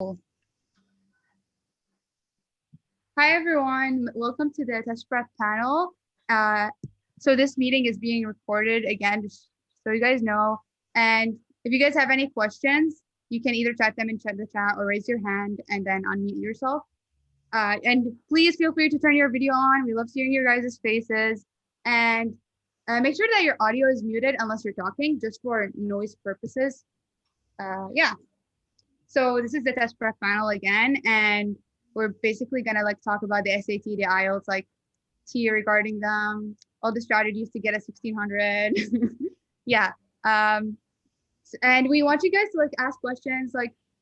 Hi, everyone. Welcome to the test prep panel. So this meeting is being recorded again, just so you guys know. And if you guys have any questions, you can either type them in the chat or raise your hand and then unmute yourself. And please feel free to turn your video on. We love seeing your guys' faces. And make sure that your audio is muted unless you're talking, just for noise purposes. Yeah. So this is the test prep panel again, and we're basically gonna talk about the SAT, the IELTS, tea regarding them, all the strategies to get a 1600. Yeah. And we want you guys to ask questions.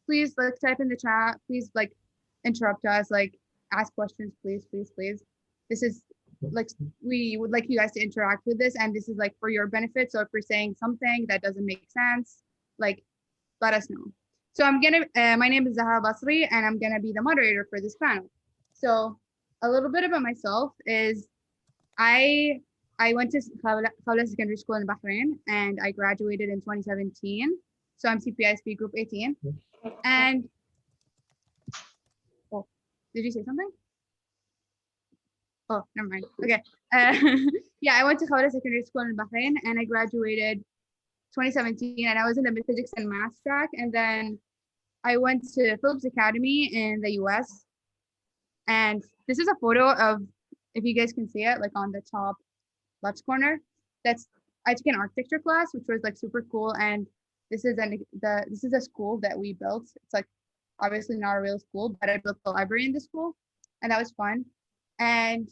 Please type in the chat. Please interrupt us. Ask questions, please, please, please. This is we would like you guys to interact with this, and this is for your benefit. So if we're saying something that doesn't make sense, let us know. So my name is Zahra Basri, and I'm gonna be the moderator for this panel. So a little bit about myself is I went to Khawla Secondary School in Bahrain, and I graduated in 2017. So I'm CPISPAA Group 18. And oh, did you say something? Oh, never mind. Okay. Yeah, I went to Khawla Secondary School in Bahrain, and I graduated 2017, and I was in the physics and math track. And then I went to Phillips Academy in the US. And this is a photo of, if you guys can see it, on the top left corner. I took an architecture class, which was super cool. And this is a school that we built. It's obviously not a real school, but I built the library in the school, and that was fun. And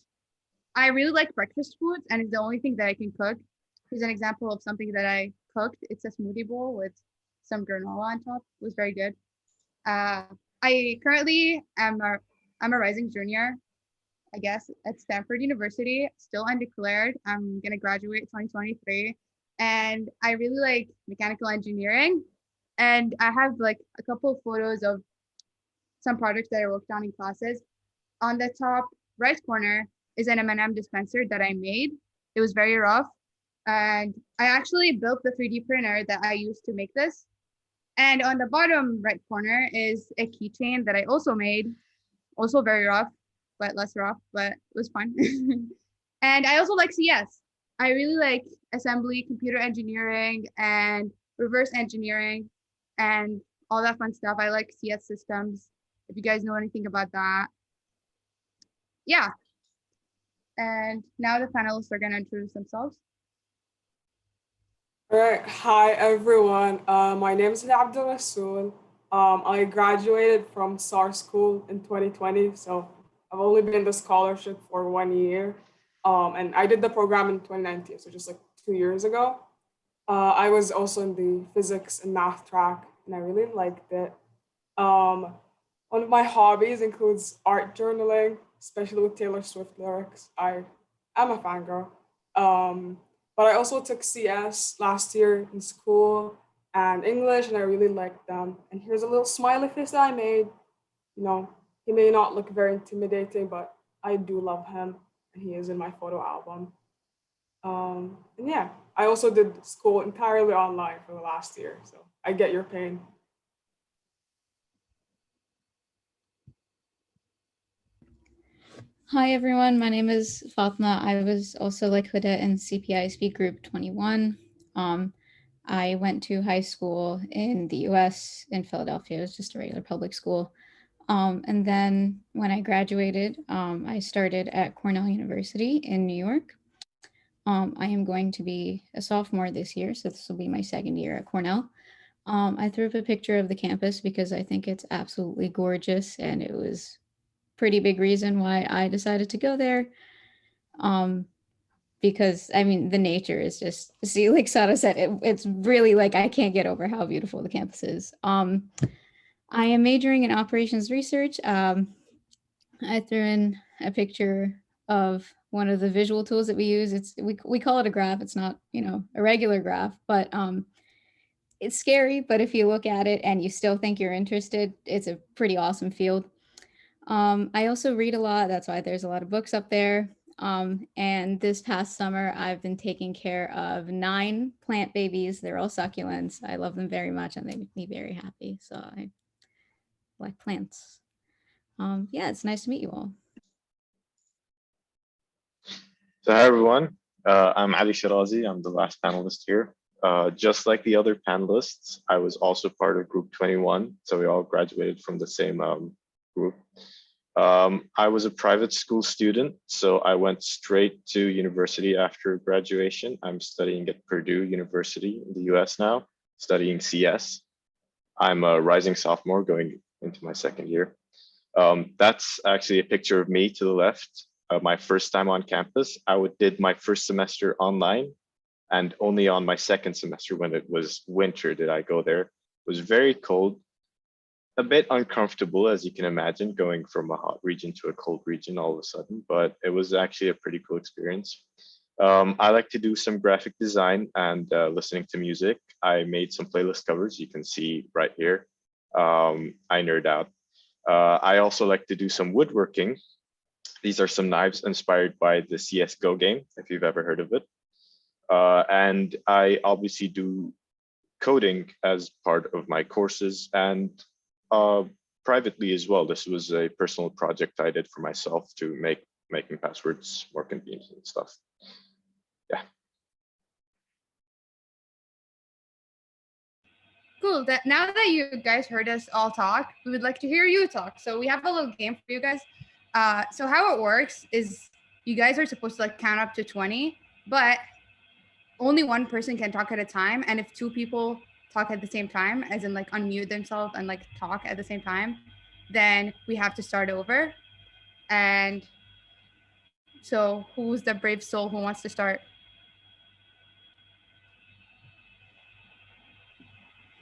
I really like breakfast foods, and it's the only thing that I can cook. Here's an example of something that I cooked. It's a smoothie bowl with some granola on top. It was very good. I currently I'm a rising junior, I guess, at Stanford University, still undeclared. I'm gonna graduate 2023, and I really like mechanical engineering. And I have a couple of photos of some projects that I worked on in classes. On the top right corner is an M&M dispenser that I made. It was very rough, and I actually built the 3D printer that I used to make this. And on the bottom right corner is a keychain that I also made, also very rough, but less rough, but it was fun. And I also like CS. I really like assembly, computer engineering, and reverse engineering, and all that fun stuff. I like CS systems, if you guys know anything about that. Yeah. And now the panelists are going to introduce themselves. All right. Hi, everyone. My name is Abdul Rasool. I graduated from SAR School in 2020, so I've only been in the scholarship for 1 year. And I did the program in 2019, so just 2 years ago. I was also in the physics and math track, and I really liked it. One of my hobbies includes art journaling, especially with Taylor Swift lyrics. I am a fangirl. But I also took CS last year in school and English, and I really liked them. And here's a little smiley face that I made. You know, he may not look very intimidating, but I do love him, and he is in my photo album. And yeah, I also did school entirely online for the last year, so I get your pain. Hi everyone, my name is Fatma. I was also like Huda in CPISB Group 21. I went to high school in the US in Philadelphia. It was just a regular public school. And then when I graduated, I started at Cornell University in New York. I am going to be a sophomore this year, so this will be my second year at Cornell. I threw up a picture of the campus because I think it's absolutely gorgeous, and it was pretty big reason why I decided to go there. Because I mean, the nature is just, see, like Sada said, it's really I can't get over how beautiful the campus is. I am majoring in operations research. I threw in a picture of one of the visual tools that we use. We call it a graph. It's not, a regular graph, but it's scary. But if you look at it and you still think you're interested, it's a pretty awesome field. I also read a lot. That's why there's a lot of books up there. And this past summer, I've been taking care of 9 plant babies. They're all succulents. I love them very much, and they make me very happy. So Black plants. Yeah, it's nice to meet you all. So hi everyone, I'm Ali Shirazi. I'm the last panelist here. Just like the other panelists, I was also part of Group 21, so we all graduated from the same group. I was a private school student, so I went straight to university after graduation. I'm studying at Purdue University in the US now, studying CS. I'm a rising sophomore going into my second year. That's actually a picture of me to the left. My first time on campus. Did my first semester online, and only on my second semester when it was winter did I go there. It was very cold, a bit uncomfortable, as you can imagine, going from a hot region to a cold region all of a sudden, but it was actually a pretty cool experience. I like to do some graphic design and listening to music. I made some playlist covers you can see right here. I nerd out. I also like to do some woodworking. These are some knives inspired by the CSGO game, if you've ever heard of it. And I obviously do coding as part of my courses and privately as well. This was a personal project I did for myself to making passwords more convenient and stuff. Yeah. Cool. Now that you guys heard us all talk, we would like to hear you talk. So we have a little game for you guys. So how it works is you guys are supposed to like count up to 20, but only one person can talk at a time. And if two people talk at the same time, as in like unmute themselves and like talk at the same time, then we have to start over. And so who's the brave soul who wants to start?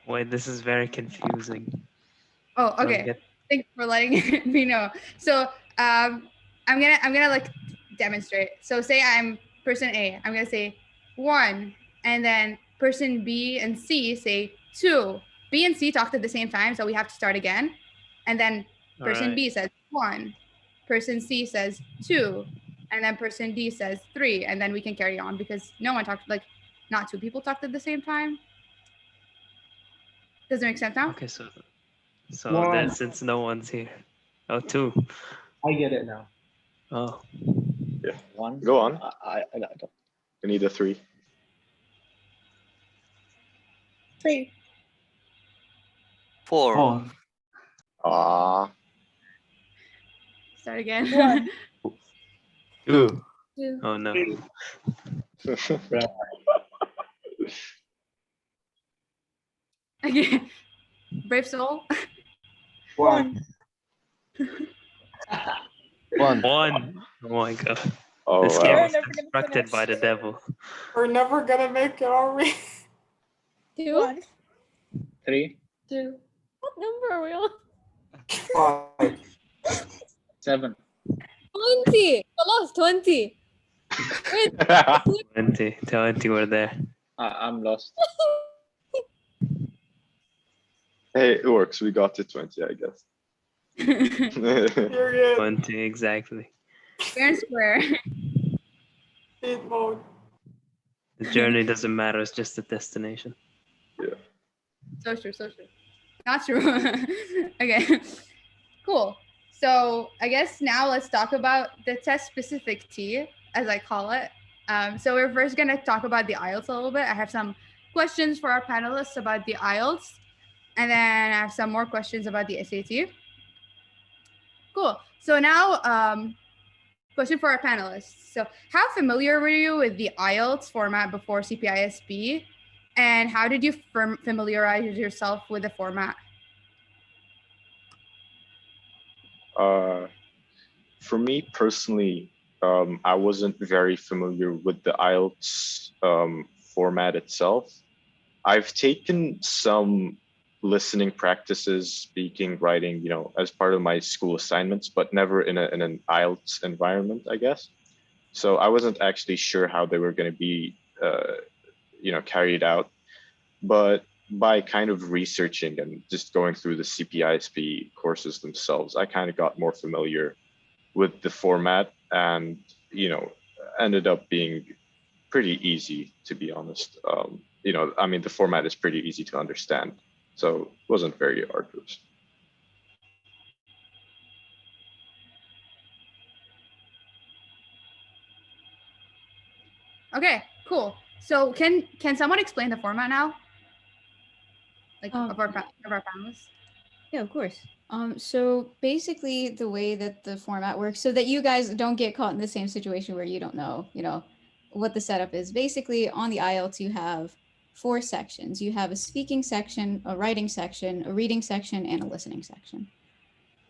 Wait, this is very confusing. Oh, okay. Thanks for letting me know. So I'm gonna like demonstrate. So say I'm person A. I'm gonna say 1, and then person B and C say 2. B and C talked at the same time, so we have to start again. And then person B says 1, person C says 2, and then person D says 3, and then we can carry on because no one talked, like not two people talked at the same time. Does it make sense now? Okay, so then since no one's here. Oh, 2. I get it now. Oh. Yeah. 1. Go on. I got it. I need a 3. 3. 4. Ah. Start again. 1. 2. 2. Oh no. Okay. Brave soul. 1. 1. 1. Oh my god. Oh, This wow. game We're was never gonna constructed by the finish. devil. We're never gonna make it, are we? 2. 1. 3. 2. What number are we on? 5. 7. 20. I lost 20. Wait, 20 were there. I'm lost. Hey, it works. We got to 20, I guess. Period. 20 exactly. Fair and square. Speed mode. The journey doesn't matter, it's just the destination. So true, so true. Not true. Okay, cool. So I guess now let's talk about the test specific T, as I call it. So we're first gonna talk about the IELTS a little bit. I have some questions for our panelists about the IELTS, and then I have some more questions about the SAT. Cool. So now, question for our panelists. So how familiar were you with the IELTS format before CPISP? And how did you familiarize yourself with the format? For me personally, I wasn't very familiar with the IELTS format itself. I've taken some listening practices, speaking, writing, as part of my school assignments, but never in an IELTS environment, I guess. So I wasn't actually sure how they were going to be, carried out. But by kind of researching and just going through the CPISP courses themselves, I kind of got more familiar with the format and, ended up being pretty easy, to be honest. The format is pretty easy to understand. So it wasn't very arduous. Okay, cool. So can someone explain the format now? Like of our panelists? Yeah, of course. So basically the way that the format works, so that you guys don't get caught in the same situation where you don't know, what the setup is. Basically on the IELTS, you have 4 sections. You have a speaking section, a writing section, a reading section, and a listening section.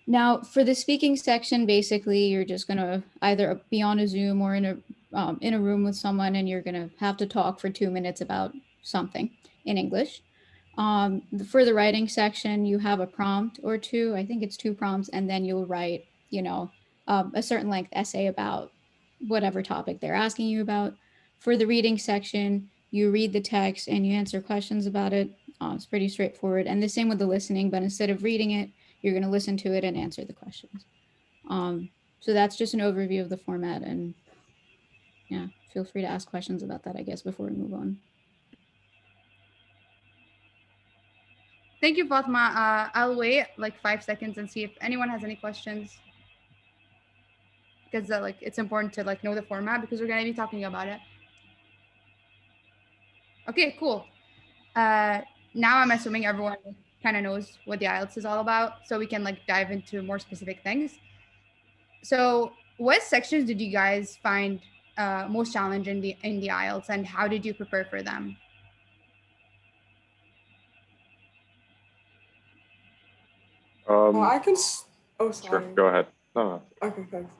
Now for the speaking section, basically you're just gonna either be on a Zoom or in a room with someone, and you're gonna have to talk for 2 minutes about something in English. For the writing section, you have a prompt or two. I think it's 2 prompts, and then you'll write, a certain length essay about whatever topic they're asking you about. For the reading section, you read the text and you answer questions about it. It's pretty straightforward. And the same with the listening, but instead of reading it, you're going to listen to it and answer the questions. So that's just an overview of the format. And yeah, feel free to ask questions about that, I guess, before we move on. Thank you, Fatma. I'll wait like 5 seconds and see if anyone has any questions, because it's important to know the format because we're gonna be talking about it. Okay, cool. Now I'm assuming everyone kind of knows what the IELTS is all about, so we can dive into more specific things. So what sections did you guys find most challenging in the IELTS, and how did you prepare for them? I can. Oh, sorry. Sure, go ahead. No. Okay, thanks.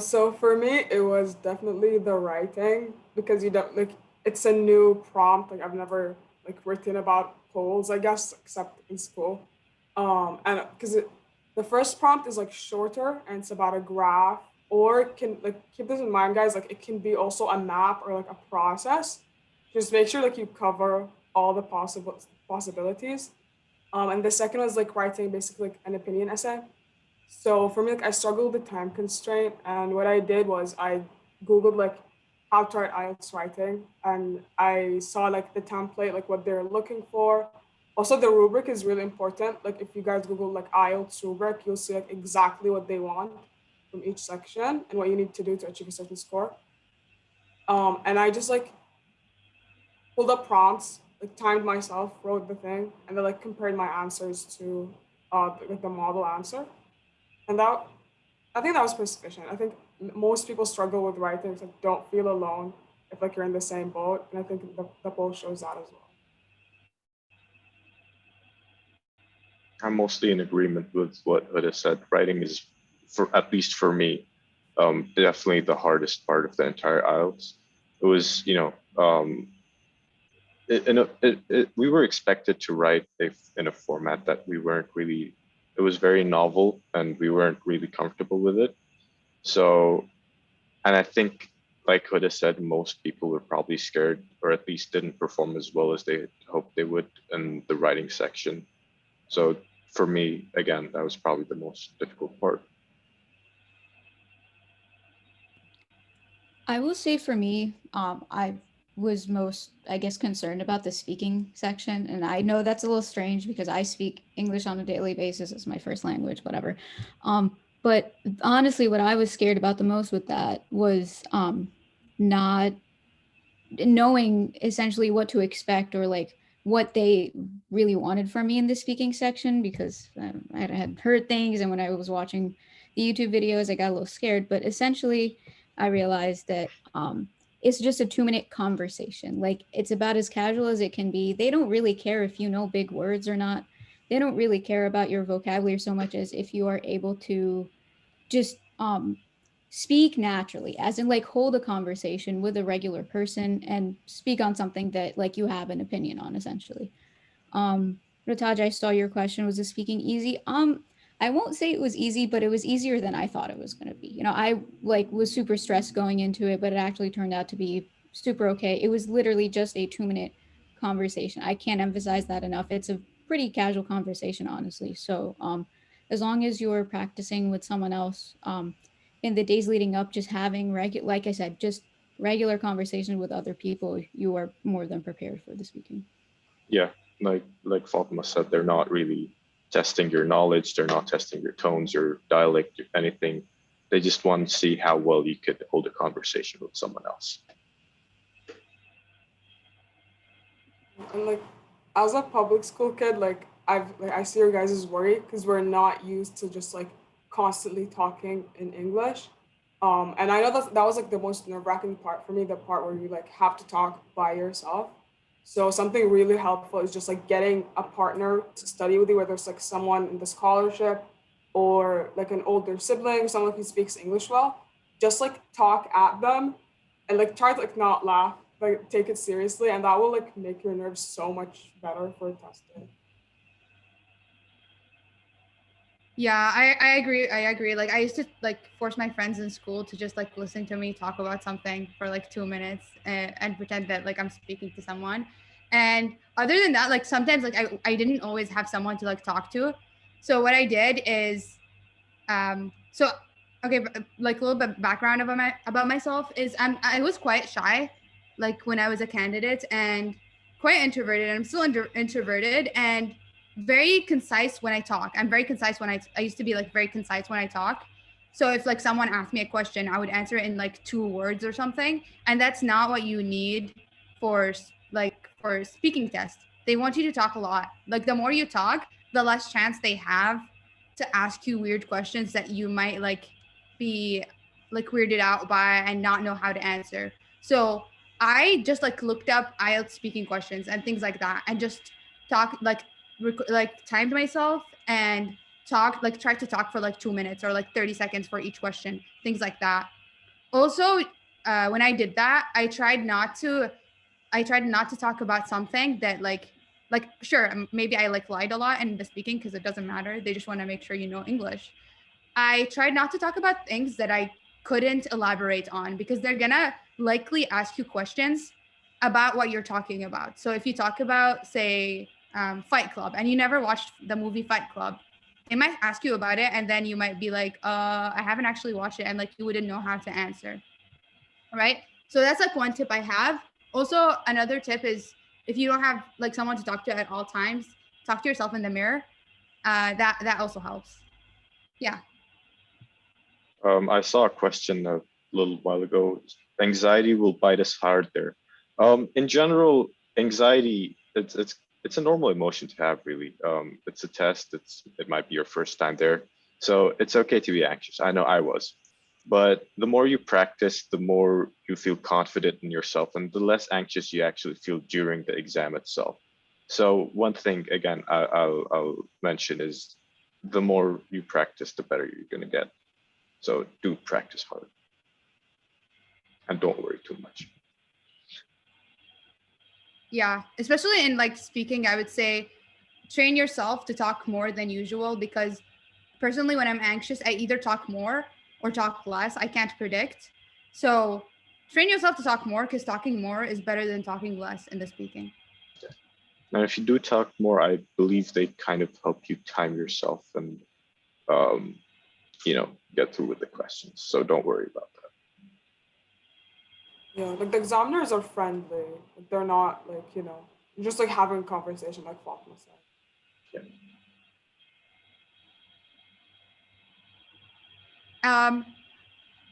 So for me, it was definitely the writing, because you don't it's a new prompt. I've never written about polls, I guess, except in school. And because the first prompt is shorter and it's about a graph, or it can keep this in mind, guys. It can be also a map or a process. Just make sure you cover all the possibilities. And the second was writing basically an opinion essay. So for me, I struggled with the time constraint, and what I did was I Googled how to write IELTS writing, and I saw the template, what they're looking for. Also, the rubric is really important. If you guys Google IELTS rubric, you'll see exactly what they want from each section and what you need to do to achieve a certain score. And I just pulled up prompts, timed myself, wrote the thing, and then compared my answers to the model answer. And I think that was pretty sufficient. I think most people struggle with writing, so don't feel alone if you're in the same boat. And I think the poll shows that as well. I'm mostly in agreement with what Huda said. Writing is, at least for me, definitely the hardest part of the entire IELTS. It was, we were expected to write in a format that we weren't really, it was very novel and we weren't really comfortable with it. So, and I think, like Huda said, most people were probably scared, or at least didn't perform as well as they hoped they would in the writing section. So for me, again, that was probably the most difficult part. I will say for me, I was most, I guess, concerned about the speaking section. And I know that's a little strange because I speak English on a daily basis. It's my first language, whatever. But honestly, what I was scared about the most with that was not knowing essentially what to expect, or what they really wanted from me in the speaking section, because I had heard things, and when I was watching the YouTube videos, I got a little scared. But essentially, I realized that it's just a 2-minute conversation. It's about as casual as it can be. They don't really care if you know big words or not. They don't really care about your vocabulary so much as if you are able to just speak naturally, as in hold a conversation with a regular person and speak on something that you have an opinion on, essentially. Rataj, I saw your question. Was the speaking easy? I won't say it was easy, but it was easier than I thought it was going to be. I was super stressed going into it, but it actually turned out to be super okay. It was literally just a 2-minute conversation. I can't emphasize that enough. It's a pretty casual conversation, honestly. So as long as you're practicing with someone else in the days leading up, just having like I said, just regular conversation with other people, you are more than prepared for the speaking. Yeah, like Fatima said, they're not really testing your knowledge. They're not testing your tones, your dialect, anything. They just want to see how well you could hold a conversation with someone else. And like as a public school kid, I see your guys' worry because we're not used to just like constantly talking in English. And I know that was like the most nerve-wracking part for me, the part where you like have to talk by yourself. So something really helpful is just like getting a partner to study with you, whether it's like someone in the scholarship or like an older sibling, someone who speaks English well. Just like talk at them and like try to like not laugh, like take it seriously, and that will like make your nerves so much better for testing. Yeah, I agree. I agree. Like I used to like force my friends in school to just like listen to me talk about something for like 2 minutes and pretend that like I'm speaking to someone. And other than that, like sometimes like I didn't always have someone to like talk to. So what I did is so okay, like a little bit background about myself is I was quite shy like when I was a candidate and quite introverted. I'm still introverted and very concise when I talk. I'm very concise when I used to be like very concise when I talk. So if like someone asked me a question, I would answer it in like 2 words or something, and that's not what you need for like for speaking test. They want you to talk a lot. Like the more you talk, the less chance they have to ask you weird questions that you might like be like weirded out by and not know how to answer. So I just like looked up IELTS speaking questions and things like that and just talk like timed myself and talk like tried to talk for like 2 minutes or like 30 seconds for each question, things like that. Also, when I did that, I tried not to talk about something that like sure maybe I like lied a lot in the speaking because it doesn't matter. They just want to make sure you know English. I tried not to talk about things that I couldn't elaborate on because they're gonna likely ask you questions about what you're talking about. So if you talk about say Fight Club and you never watched the movie Fight Club, they might ask you about it and then you might be like I haven't actually watched it, and like you wouldn't know how to answer. Right? So that's like one tip I have. Also, another tip is if you don't have like someone to talk to at all times, talk to yourself in the mirror. That also helps. Yeah. I saw a question a little while ago. Anxiety will bite us hard there. In general, anxiety it's a normal emotion to have, really. It's a test. It might be your first time there, so it's okay to be anxious. I know I was, but the more you practice, the more you feel confident in yourself, and the less anxious you actually feel during the exam itself. So one thing again I'll mention is the more you practice, the better you're gonna get. So do practice hard and don't worry too much. Yeah, especially in like speaking, I would say train yourself to talk more than usual because personally when I'm anxious, I either talk more or talk less. I can't predict. So train yourself to talk more because talking more is better than talking less in the speaking. And if you do talk more, I believe they kind of help you time yourself and um, get through with the questions. So don't worry about that. Yeah, like the examiners are friendly. Like they're not like, just like having a conversation like Fatima said. Yeah.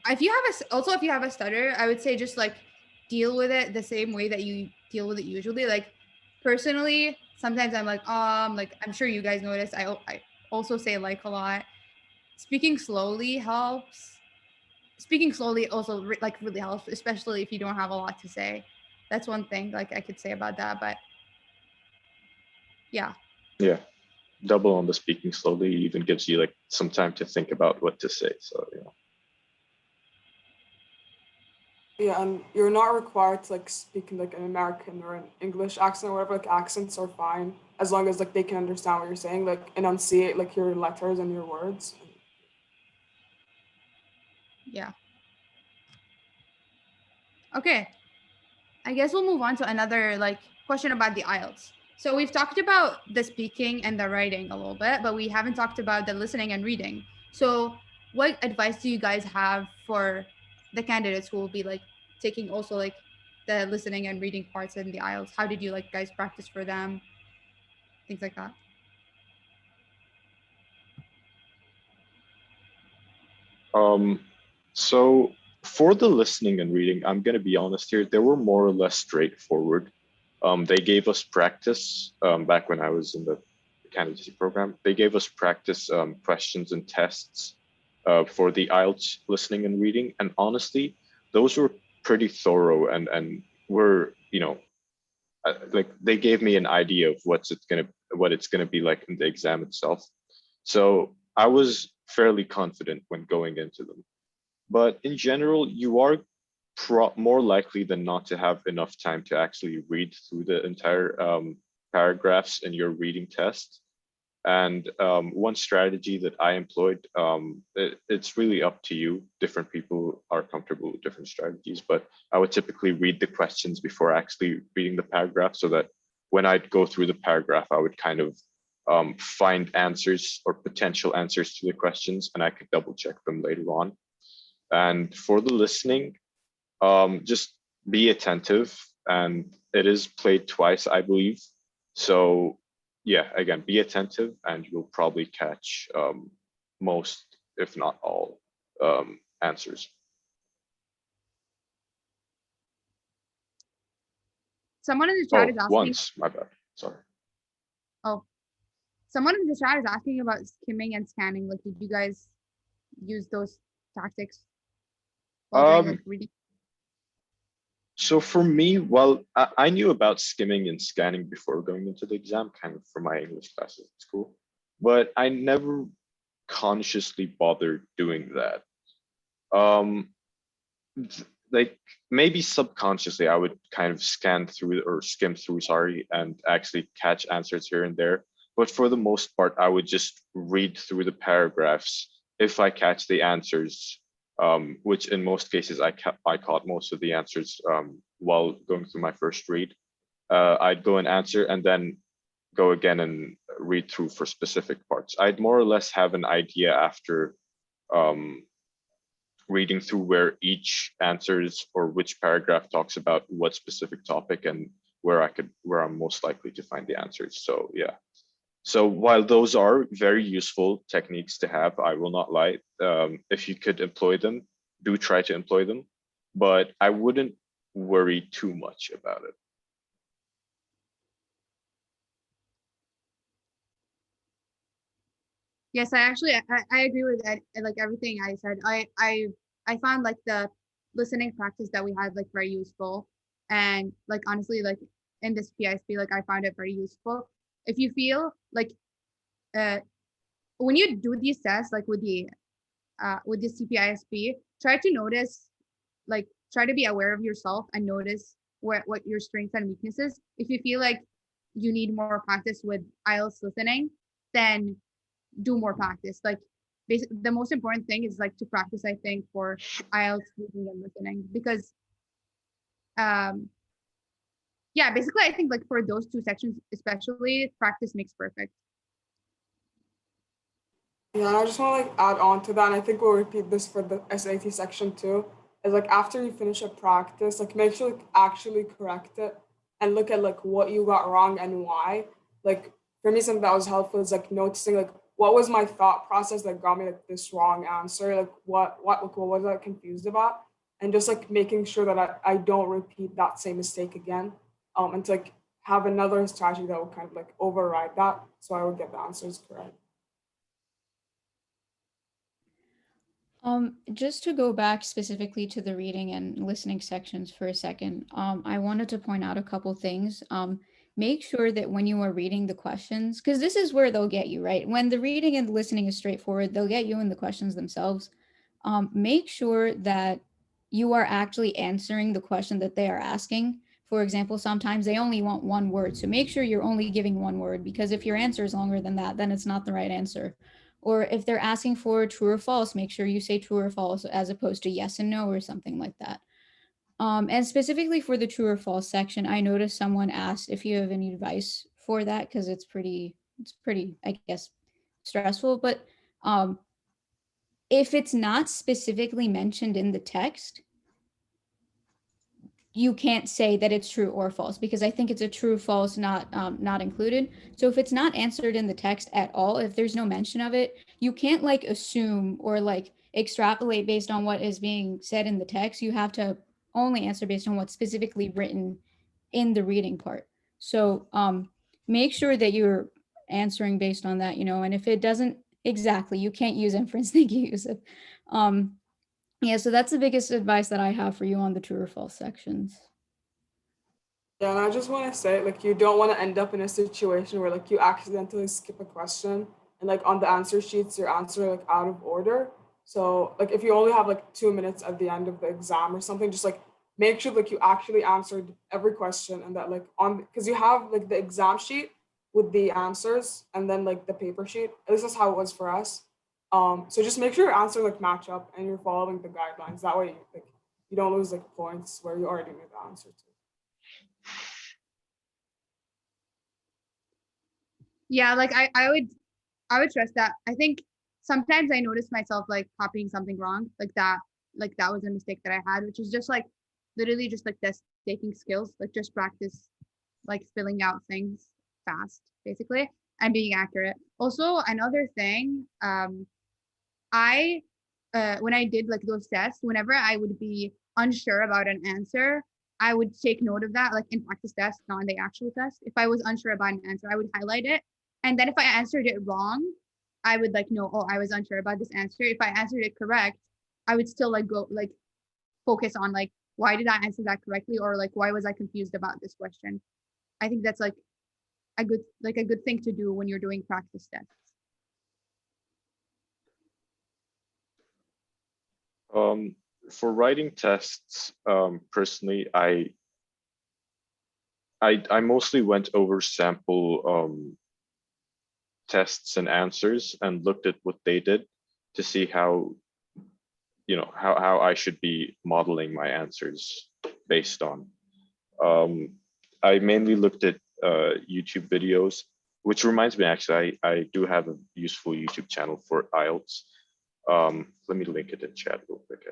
If you have if you have a stutter, I would say just like deal with it the same way that you deal with it usually. Like personally, sometimes I'm like I'm sure you guys notice. I also say like a lot. Speaking slowly helps. Speaking slowly also like really helps, especially if you don't have a lot to say. That's one thing like I could say about that. But yeah. Yeah. Double on the speaking slowly even gives you like some time to think about what to say. So Yeah, and you're not required to like speak in like an American or an English accent or whatever. Like accents are fine as long as like they can understand what you're saying. Like enunciate like your letters and your words. Yeah. Okay. I guess we'll move on to another like question about the IELTS. So we've talked about the speaking and the writing a little bit, but we haven't talked about the listening and reading. So what advice do you guys have for the candidates who will be like taking also like the listening and reading parts in the IELTS? How did you like guys practice for them? Things like that. So for the listening and reading, I'm going to be honest here, they were more or less straightforward. They gave us practice back when I was in the candidacy program. They gave us practice questions and tests for the IELTS listening and reading. And honestly, those were pretty thorough and were, like they gave me an idea of what it's gonna be like in the exam itself. So I was fairly confident when going into them. But in general, you are more likely than not to have enough time to actually read through the entire paragraphs in your reading test. And one strategy that I employed, it's really up to you. Different people are comfortable with different strategies, but I would typically read the questions before actually reading the paragraph so that when I'd go through the paragraph, I would kind of find answers or potential answers to the questions, and I could double check them later on. And for the listening, just be attentive, and it is played twice, I believe. So yeah, again, be attentive and you'll probably catch most, if not all, answers. Someone in the chat is asking. Once, my bad, sorry. Oh, someone in the chat is asking about skimming and scanning. Like, did you guys use those tactics while doing, like, reading? So for me, well, I knew about skimming and scanning before going into the exam, kind of from my English classes at school, but I never consciously bothered doing that. Like maybe subconsciously, I would kind of scan through or skim through, sorry, and actually catch answers here and there. But for the most part, I would just read through the paragraphs. If I catch the answers, which in most cases I caught most of the answers while going through my first read. I'd go and answer and then go again and read through for specific parts. I'd more or less have an idea after reading through where each answers or which paragraph talks about what specific topic and where I'm most likely to find the answers. So yeah. So while those are very useful techniques to have, I will not lie. If you could employ them, do try to employ them, but I wouldn't worry too much about it. Yes, I agree with that. Like everything I said, I found like the listening practice that we had like very useful, and like honestly, like in this PISP, like I found it very useful. If you feel like, when you do these tests, like with the CPISP, try to notice, like try to be aware of yourself and notice what your strengths and weaknesses. If you feel like you need more practice with IELTS listening, then do more practice. Like the most important thing is like to practice, I think, for IELTS reading and listening, because yeah, basically I think like for those two sections especially, practice makes perfect. Yeah, and I just want to like add on to that, and I think we'll repeat this for the SAT section too. Is like after you finish a practice, like make sure like actually correct it and look at like what you got wrong and why. Like for me, something that was helpful is like noticing like what was my thought process that got me like this wrong answer, like what was I confused about, and just like making sure that I don't repeat that same mistake again. And to like have another strategy that will kind of like override that, so I would get the answers correct. Just to go back specifically to the reading and listening sections for a second, I wanted to point out a couple things. Make sure that when you are reading the questions, because this is where they'll get you, right? When the reading and listening is straightforward, they'll get you in the questions themselves. Make sure that you are actually answering the question that they are asking. For example, sometimes they only want one word. So make sure you're only giving one word, because if your answer is longer than that, then it's not the right answer. Or if they're asking for true or false, make sure you say true or false as opposed to yes and no or something like that. And specifically for the true or false section, I noticed someone asked if you have any advice for that, because it's pretty, I guess, stressful. But if it's not specifically mentioned in the text, you can't say that it's true or false, because I think it's a true false not included. So if it's not answered in the text at all, if there's no mention of it, you can't like assume or like extrapolate based on what is being said in the text. You have to only answer based on what's specifically written in the reading part. So make sure that you're answering based on that, you know, and if it doesn't exactly, you can't use inference, thank you, Yusuf. Yeah, so that's the biggest advice that I have for you on the true or false sections. Yeah, and I just want to say, like, you don't want to end up in a situation where, like, you accidentally skip a question and, like, on the answer sheets, you're answering, like, out of order. So, like, if you only have, like, 2 minutes at the end of the exam or something, just, like, make sure, like, you actually answered every question and that, like, because you have, like, the exam sheet with the answers and then, like, the paper sheet. At least that's how it was for us. So just make sure your answer, like, match up and you're following the guidelines. That way, like, you don't lose, like, points where you already knew the answer to. Yeah, like I would stress that. I think sometimes I notice myself like copying something wrong, like that was a mistake that I had, which is just like literally just like test taking skills, like just practice like spilling out things fast, basically, and being accurate. Also, another thing, I when I did like those tests, whenever I would be unsure about an answer, I would take note of that, like in practice tests, not in the actual test. If I was unsure about an answer, I would highlight it. And then if I answered it wrong, I would like know, oh, I was unsure about this answer. If I answered it correct, I would still like go like focus on like why did I answer that correctly, or like why was I confused about this question. I think that's like a good thing to do when you're doing practice tests. For writing tests, personally, I mostly went over sample tests and answers and looked at what they did to see how, you know, how I should be modeling my answers based on. I mainly looked at YouTube videos, which reminds me, actually, I do have a useful YouTube channel for IELTS. Let me link it in chat real quick.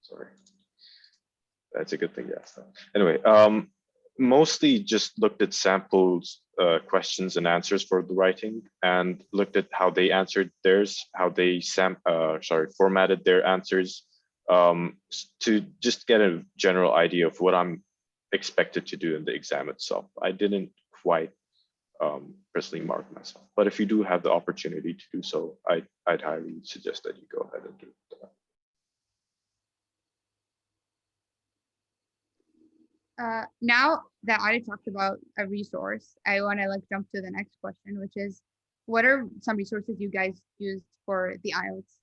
Sorry. That's a good thing, yes. Anyway, mostly just looked at samples, questions and answers for the writing, and looked at how they answered theirs, how they formatted their answers, to just get a general idea of what I'm expected to do in the exam itself. I didn't quite personally mark myself, but if you do have the opportunity to do so, I'd highly suggest that you go ahead and do that. Now that I talked about a resource, I want to like jump to the next question, which is, what are some resources you guys used for the IELTS?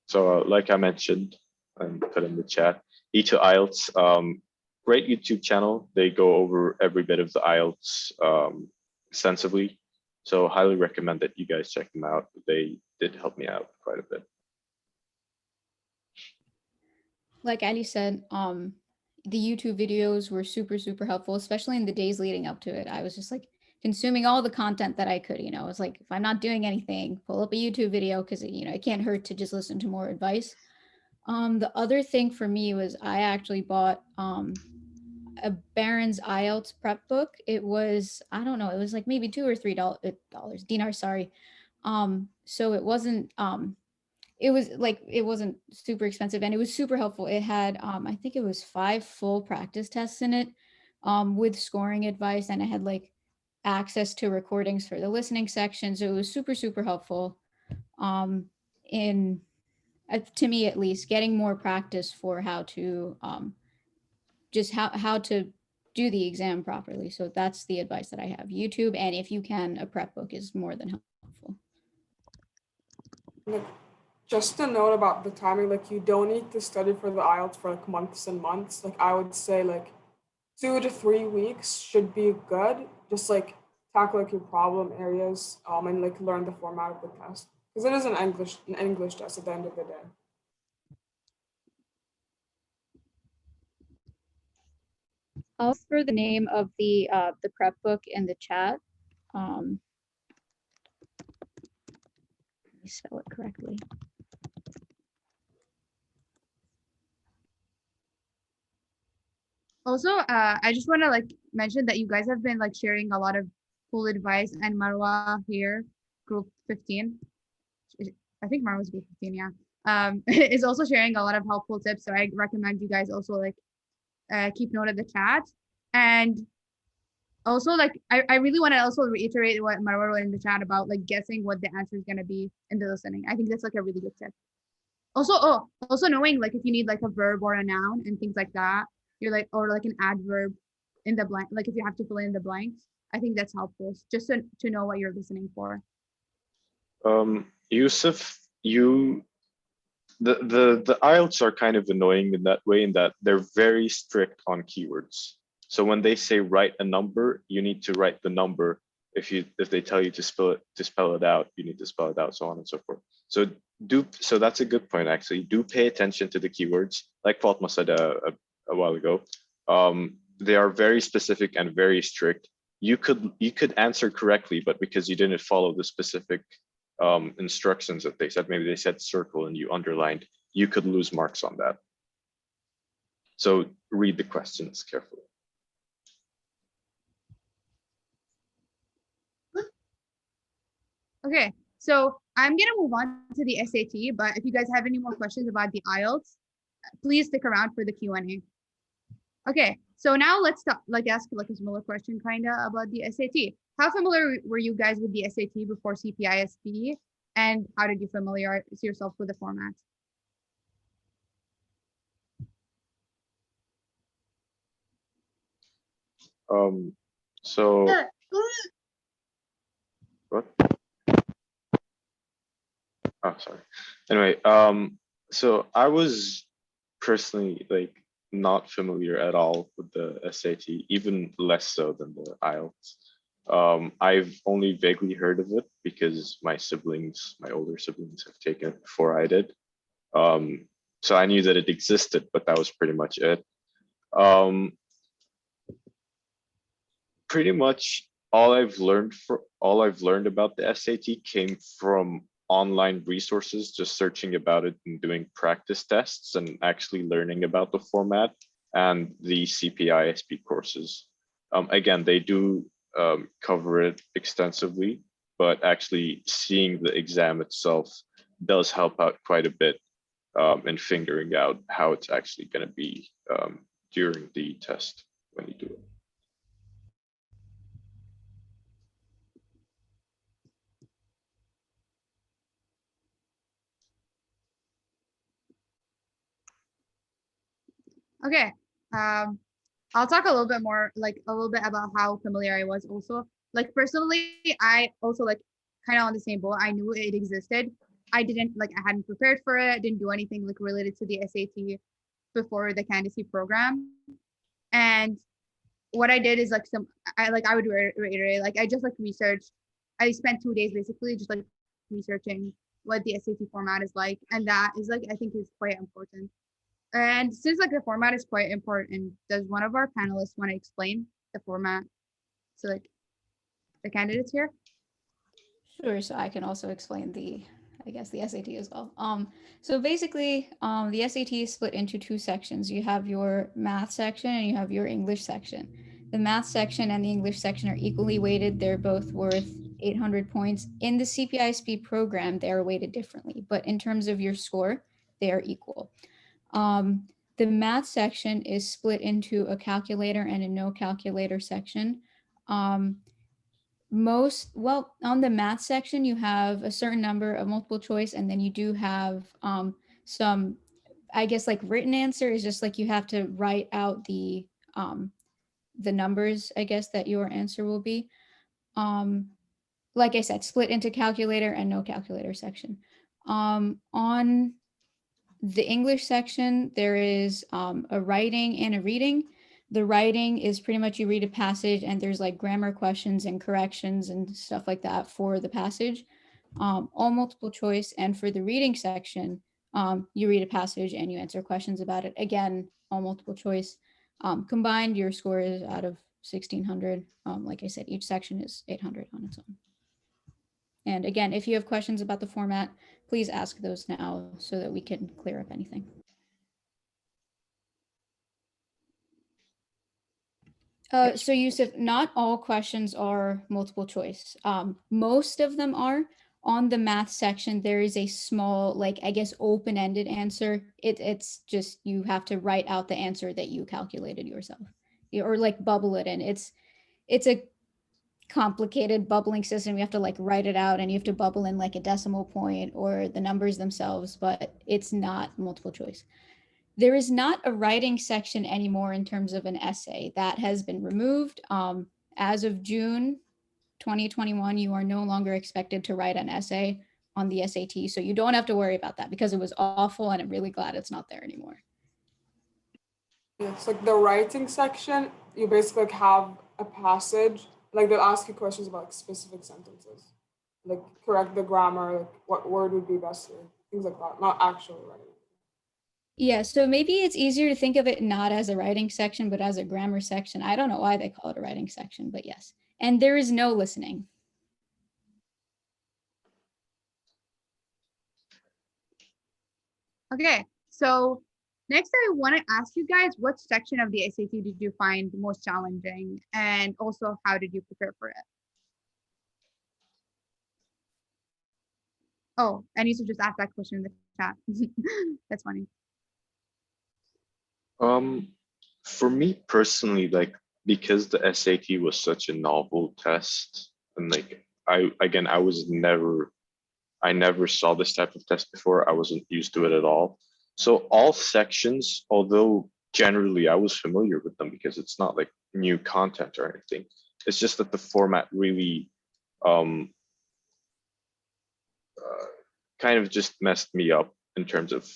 So like I mentioned and put in the chat, E2IELTS, great YouTube channel. They go over every bit of the IELTS extensively. So highly recommend that you guys check them out. They did help me out quite a bit. Like Ali said, the YouTube videos were super, super helpful, especially in the days leading up to it. I was just like consuming all the content that I could, you know. It was like, if I'm not doing anything, pull up a YouTube video, because, you know, it can't hurt to just listen to more advice. The other thing for me was I actually bought a Barron's IELTS prep book. It was, I don't know, it was like maybe $2 or $3 dinars, sorry. So it wasn't it wasn't super expensive, and it was super helpful. It had I think it was 5 full practice tests in it, with scoring advice, and it had like access to recordings for the listening section. So it was super, super helpful in to me, at least, getting more practice for how to just how to do the exam properly. So that's the advice that I have. YouTube, and if you can, a prep book is more than helpful. Like, just a note about the timing, like you don't need to study for the IELTS for like months and months. Like I would say like 2 to 3 weeks should be good. Just like tackle like your problem areas and like learn the format of the test, because it is an English test at the end of the day. I'll throw the name of the prep book in the chat. Let me spell it correctly. Also, I just want to like mention that you guys have been like sharing a lot of cool advice, and Marwa here, group 15, I think Marwan was grade 15, yeah. Is also sharing a lot of helpful tips. So I recommend you guys also like keep note of the chat. And also like I really want to also reiterate what Marwan wrote in the chat about like guessing what the answer is going to be in the listening. I think that's like a really good tip. Also knowing like if you need like a verb or a noun and things like that, you're like, or like an adverb in the blank, like if you have to fill in the blanks, I think that's helpful just to know what you're listening for. Yusuf, the IELTS are kind of annoying in that way, in that they're very strict on keywords. So when they say write a number, you need to write the number. If they tell you to spell it out, you need to spell it out, so on and so forth. So that's a good point actually. Do pay attention to the keywords. Like Fatma said a while ago, they are very specific and very strict. You could answer correctly, but because you didn't follow the specific instructions that they said, maybe they said circle and you underlined, you could lose marks on that. So read the questions carefully. Okay, so I'm gonna move on to the SAT, but if you guys have any more questions about the IELTS, please stick around for the Q&A. Okay, so now let's ask like a similar question kind of about the SAT. How familiar were you guys with the SAT before CPISPA, and how did you familiarize yourself with the format? So what? Oh, sorry. Anyway, so I was personally like not familiar at all with the SAT, even less so than the IELTS. I've only vaguely heard of it because my older siblings have taken it before I did. So I knew that it existed, but that was pretty much it. Pretty much all I've learned about the SAT came from online resources, just searching about it and doing practice tests and actually learning about the format and the CPISP courses. Again, they do cover it extensively, but actually seeing the exam itself does help out quite a bit in figuring out how it's actually going to be during the test when you do it. Okay, I'll talk a little bit more, like a little bit about how familiar I was also. Like personally, I also like kind of on the same boat. I knew it existed. I hadn't prepared for it. Didn't do anything like related to the SAT before the candidacy program. And what I did is like I would reiterate, like I just like researched. I spent 2 days basically just like researching what the SAT format is like. And that is like, I think is quite important. And since like the format is quite important, does one of our panelists want to explain the format to like the candidates here? Sure, so I can also explain I guess the SAT as well. So basically, the SAT is split into two sections. You have your math section and you have your English section. The math section and the English section are equally weighted. They're both worth 800 points. In the CPISP program, they are weighted differently, but in terms of your score, they are equal. The math section is split into a calculator and a no calculator section. On the math section, you have a certain number of multiple choice, and then you do have some, I guess, like written answer is just like you have to write out the numbers, I guess, that your answer will be. Like I said, split into calculator and no calculator section. On the English section, there is a writing and a reading. The writing is pretty much you read a passage and there's like grammar questions and corrections and stuff like that for the passage, all multiple choice. And for the reading section, you read a passage and you answer questions about it. Again, all multiple choice. Combined, your score is out of 1,600. Like I said, each section is 800 on its own. And again, if you have questions about the format, please ask those now so that we can clear up anything. So Yusuf, not all questions are multiple choice. Most of them are. On the math section, there is a small, like, I guess, open-ended answer. It's just, you have to write out the answer that you calculated yourself, or like bubble it in. It's a complicated bubbling system. You have to like write it out, and you have to bubble in like a decimal point or the numbers themselves, but it's not multiple choice. There is not a writing section anymore in terms of an essay. That has been removed. As of June 2021, you are no longer expected to write an essay on the SAT. So you don't have to worry about that because it was awful, and I'm really glad it's not there anymore. Yeah, it's like the writing section, you basically like have a passage, like they'll ask you questions about like specific sentences, like correct the grammar, like what word would be best here, things like that, not actually writing. Yeah, so maybe it's easier to think of it not as a writing section, but as a grammar section. I don't know why they call it a writing section, but yes. And there is no listening. Okay, so next I want to ask you guys, what section of the SAT did you find most challenging, and also how did you prepare for it? Oh, and Yusuf just asked that question in the chat. That's funny. For me personally, like because the SAT was such a novel test, and like I never saw this type of test before. I wasn't used to it at all. So all sections, although generally I was familiar with them because it's not like new content or anything. It's just that the format really um, kind of just messed me up in terms of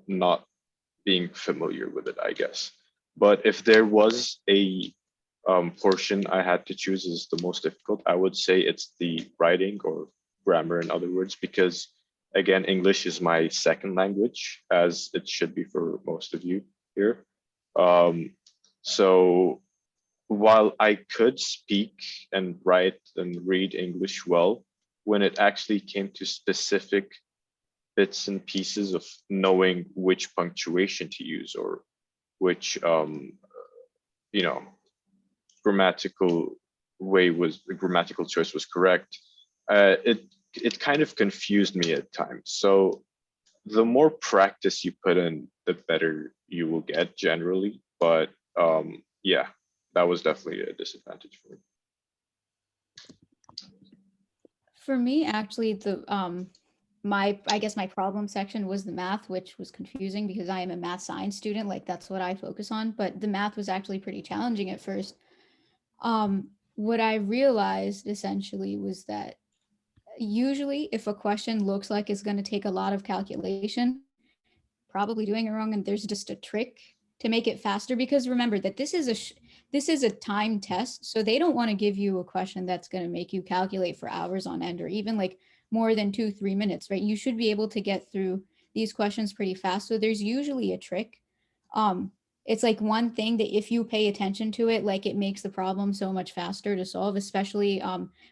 not being familiar with it, I guess. But if there was a portion I had to choose as the most difficult, I would say it's the writing or grammar, in other words, because again, English is my second language, as it should be for most of you here. So while I could speak and write and read English well, when it actually came to specific bits and pieces of knowing which punctuation to use or which you know grammatical grammatical choice was correct, it kind of confused me at times. So the more practice you put in, the better you will get generally. But yeah, that was definitely a disadvantage for me. For me, actually, the I guess my problem section was the math, which was confusing because I am a math science student. Like that's what I focus on. But the math was actually pretty challenging at first. What I realized essentially was that usually if a question looks like it's going to take a lot of calculation, probably doing it wrong, and there's just a trick to make it faster, because remember that this is a time test, so they don't want to give you a question that's going to make you calculate for hours on end or even like more than 2-3 minutes, right? You should be able to get through these questions pretty fast. So there's usually a trick. It's like one thing that if you pay attention to it, like it makes the problem so much faster to solve, especially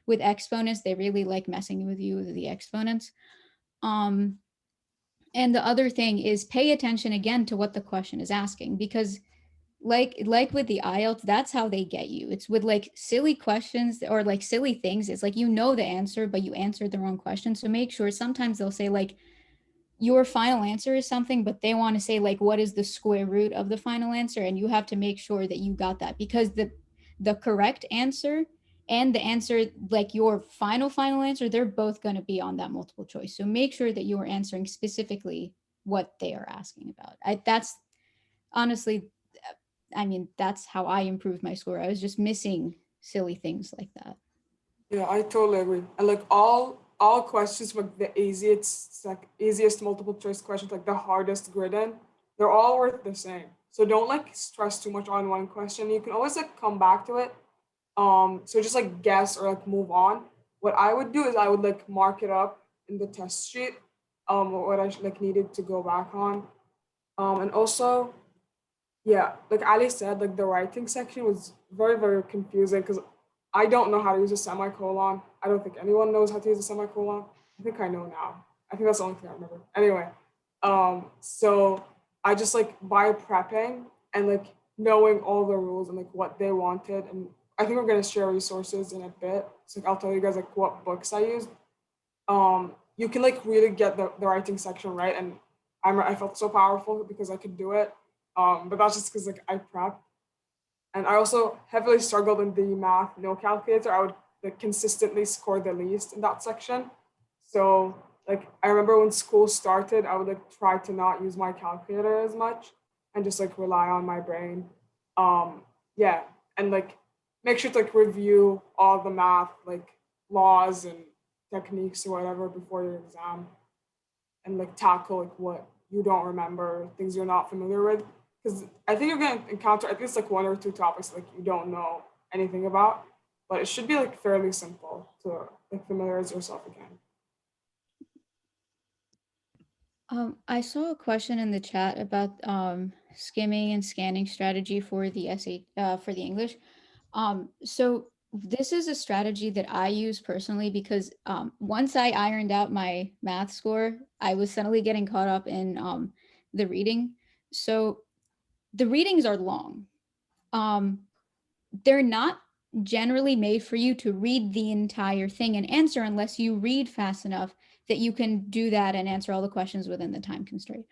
with exponents. They really like messing with you with the exponents. And the other thing is pay attention again to what the question is asking, because like with the IELTS, that's how they get you. It's with like silly questions or like silly things. It's like, you know the answer, but you answered the wrong question. So make sure, sometimes they'll say like your final answer is something, but they want to say like, what is the square root of the final answer? And you have to make sure that you got that, because the correct answer and the answer, like your final answer, they're both going to be on that multiple choice. So make sure that you are answering specifically what they are asking about. That's honestly, I mean, that's how I improved my score. I was just missing silly things like that. Yeah, I totally agree. And like all questions, like the easiest multiple choice questions, like the hardest grid-in, they're all worth the same. So don't like stress too much on one question. You can always like come back to it. So just like guess or like move on. What I would do is I would like mark it up in the test sheet, what I like needed to go back on. And also, yeah, like Ali said, like the writing section was very, very confusing because I don't know how to use a semicolon. I don't think anyone knows how to use a semicolon. I think I know now. I think that's the only thing I remember. Anyway, so I just like by prepping and like knowing all the rules and like what they wanted, and I think we're gonna share resources in a bit. So like, I'll tell you guys like what books I used. you can like really get the writing section right. And I felt so powerful because I could do it. But that's just because like I prepped. And I also heavily struggled in the math no calculator. I would like consistently score the least in that section. So like I remember when school started, I would like try to not use my calculator as much and just like rely on my brain. Yeah, and like make sure to like review all the math like laws and techniques or whatever before your exam, and like tackle like what you don't remember, things you're not familiar with. Because I think you're gonna encounter at least like one or two topics like you don't know anything about, but it should be like fairly simple to like familiarize yourself again. I saw a question in the chat about skimming and scanning strategy for the for the English. So this is a strategy that I use personally because once I ironed out my math score, I was suddenly getting caught up in the reading. So the readings are long. They're not generally made for you to read the entire thing and answer unless you read fast enough that you can do that and answer all the questions within the time constraint.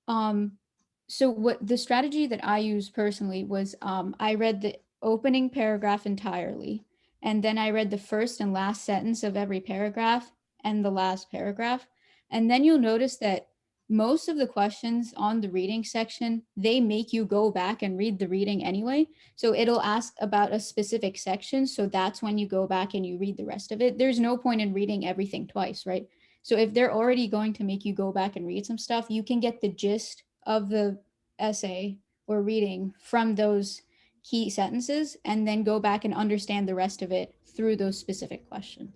So what the strategy that I used personally was I read the opening paragraph entirely, and then I read the first and last sentence of every paragraph and the last paragraph. And then you'll notice that most of the questions on the reading section, they make you go back and read the reading anyway. So it'll ask about a specific section. So that's when you go back and you read the rest of it. There's no point in reading everything twice, right? So if they're already going to make you go back and read some stuff, you can get the gist of the essay or reading from those key sentences and then go back and understand the rest of it through those specific questions.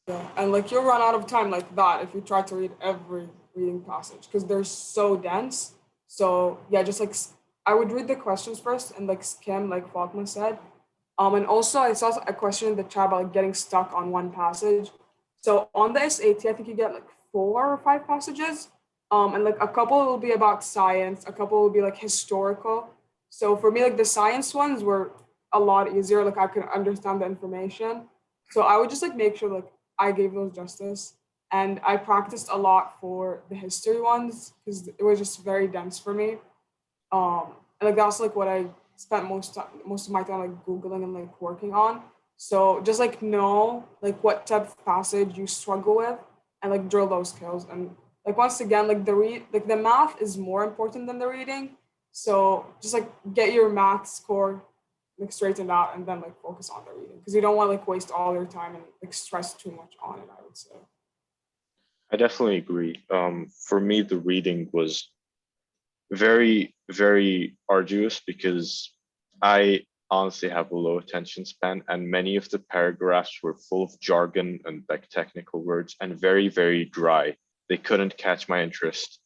Yeah, and like you'll run out of time like that if you try to read every reading passage because they're so dense. So yeah, just like I would read the questions first and like skim, like Fatima said. And also I saw a question in the chat about like getting stuck on one passage. So on the SAT, I think you get like 4 or 5 passages. And like a couple will be about science, a couple will be like historical. So for me, like the science ones were a lot easier. Like I could understand the information. So I would just like make sure like I gave those justice. And I practiced a lot for the history ones because it was just very dense for me. And like that's like what I spent most of my time like Googling and like working on. So just like know like what type of passage you struggle with and like drill those skills. And like once again, like the math is more important than the reading. So just like get your math score like straightened out and then like focus on the reading because you don't want to like waste all your time and like stress too much on it, I would say. I definitely agree. For me, the reading was very, very arduous because I honestly have a low attention span, and many of the paragraphs were full of jargon and like technical words and very, very dry. They couldn't catch my interest.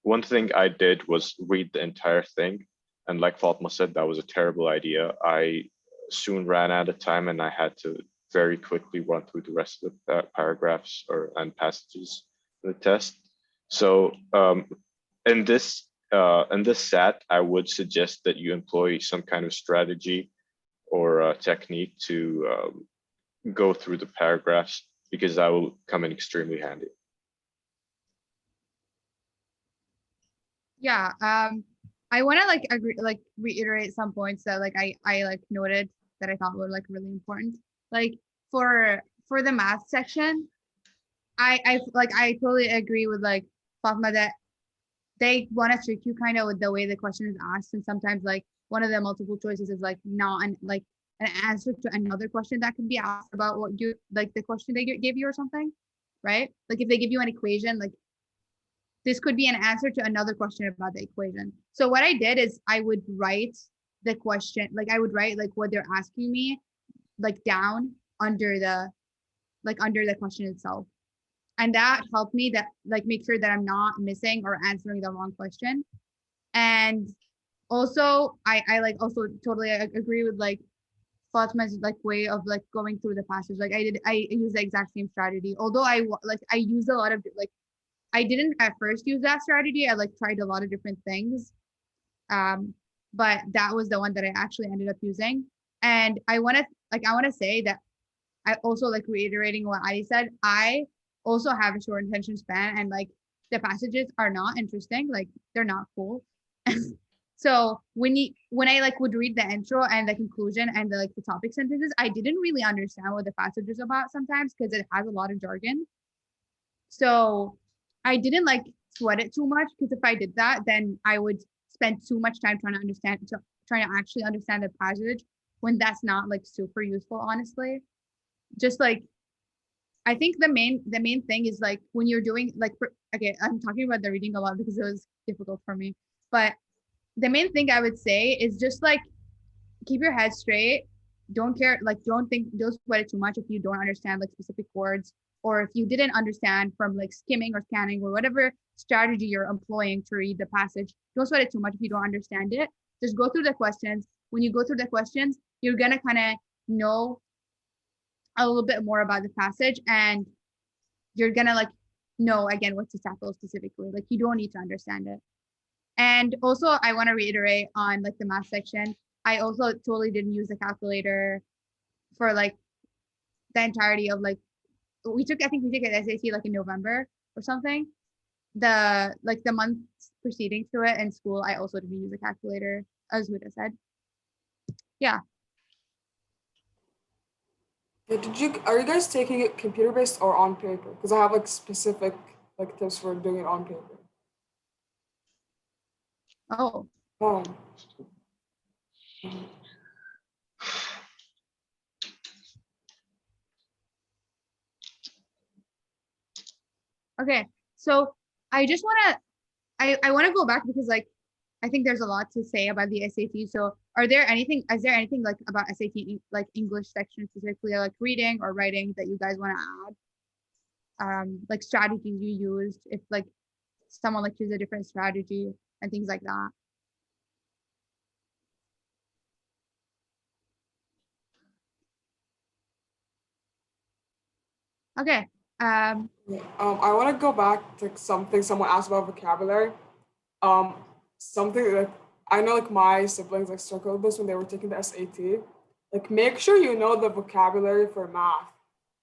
One thing I did was read the entire thing. And like Fatma said, that was a terrible idea. I soon ran out of time and I had to very quickly run through the rest of the paragraphs and passages in the test. So in this SAT, I would suggest that you employ some kind of strategy or technique to go through the paragraphs because that will come in extremely handy. Yeah, I want to like agree, like reiterate some points that like I like noted that I thought were like really important. Like for the math section, I totally agree with like Fatma that they want to trick you kind of with the way the question is asked, and sometimes like one of the multiple choices is like not like an answer to another question that can be asked about what you like the question they gave you or something, right? Like if they give you an equation, like this could be an answer to another question about the equation. So what I did is I would write the question, like I would write like what they're asking me, like down under the question itself. And that helped me that like make sure that I'm not missing or answering the wrong question. And also I like also totally agree with like Fatma's like way of like going through the passage. Like I use the exact same strategy. Although I used a lot of like I didn't at first use that strategy. I like tried a lot of different things. But that was the one that I actually ended up using. And I want to say that I also like reiterating what I said. I also have a short attention span, and like the passages are not interesting. Like they're not cool. So when I like would read the intro and the conclusion and the like the topic sentences, I didn't really understand what the passage is about sometimes because it has a lot of jargon. So I didn't like sweat it too much because if I did that, then I would spend too much time trying to actually understand the passage when that's not like super useful, honestly. Just like I think the main thing is like when you're doing like okay, I'm talking about the reading a lot because it was difficult for me, but the main thing I would say is just like keep your head straight. Don't care, like don't sweat it too much if you don't understand like specific words, or if you didn't understand from like skimming or scanning or whatever strategy you're employing to read the passage. Don't sweat it too much if you don't understand it. Just go through the questions. When you go through the questions, you're gonna kind of know a little bit more about the passage, and you're gonna like know again what to tackle specifically. Like you don't need to understand it. And also, I want to reiterate on like the math section. I also totally didn't use the calculator for like the entirety of like I think we took an SAT like in November or something. The months preceding to it in school, I also didn't use a calculator, as Huda said. Yeah. Are you guys taking it computer based or on paper? Because I have like specific like tips for doing it on paper. Oh. Oh. Okay. So I just wanna I want to go back because like I think there's a lot to say about the SAT. So is there anything like about SAT like English section specifically, like reading or writing that you guys want to add? Like strategies you used, if like someone like choose a different strategy and things like that. Okay. I want to go back to something someone asked about vocabulary. Um, Something that I know, like my siblings like struggled with this when they were taking the SAT. Like, make sure you know the vocabulary for math.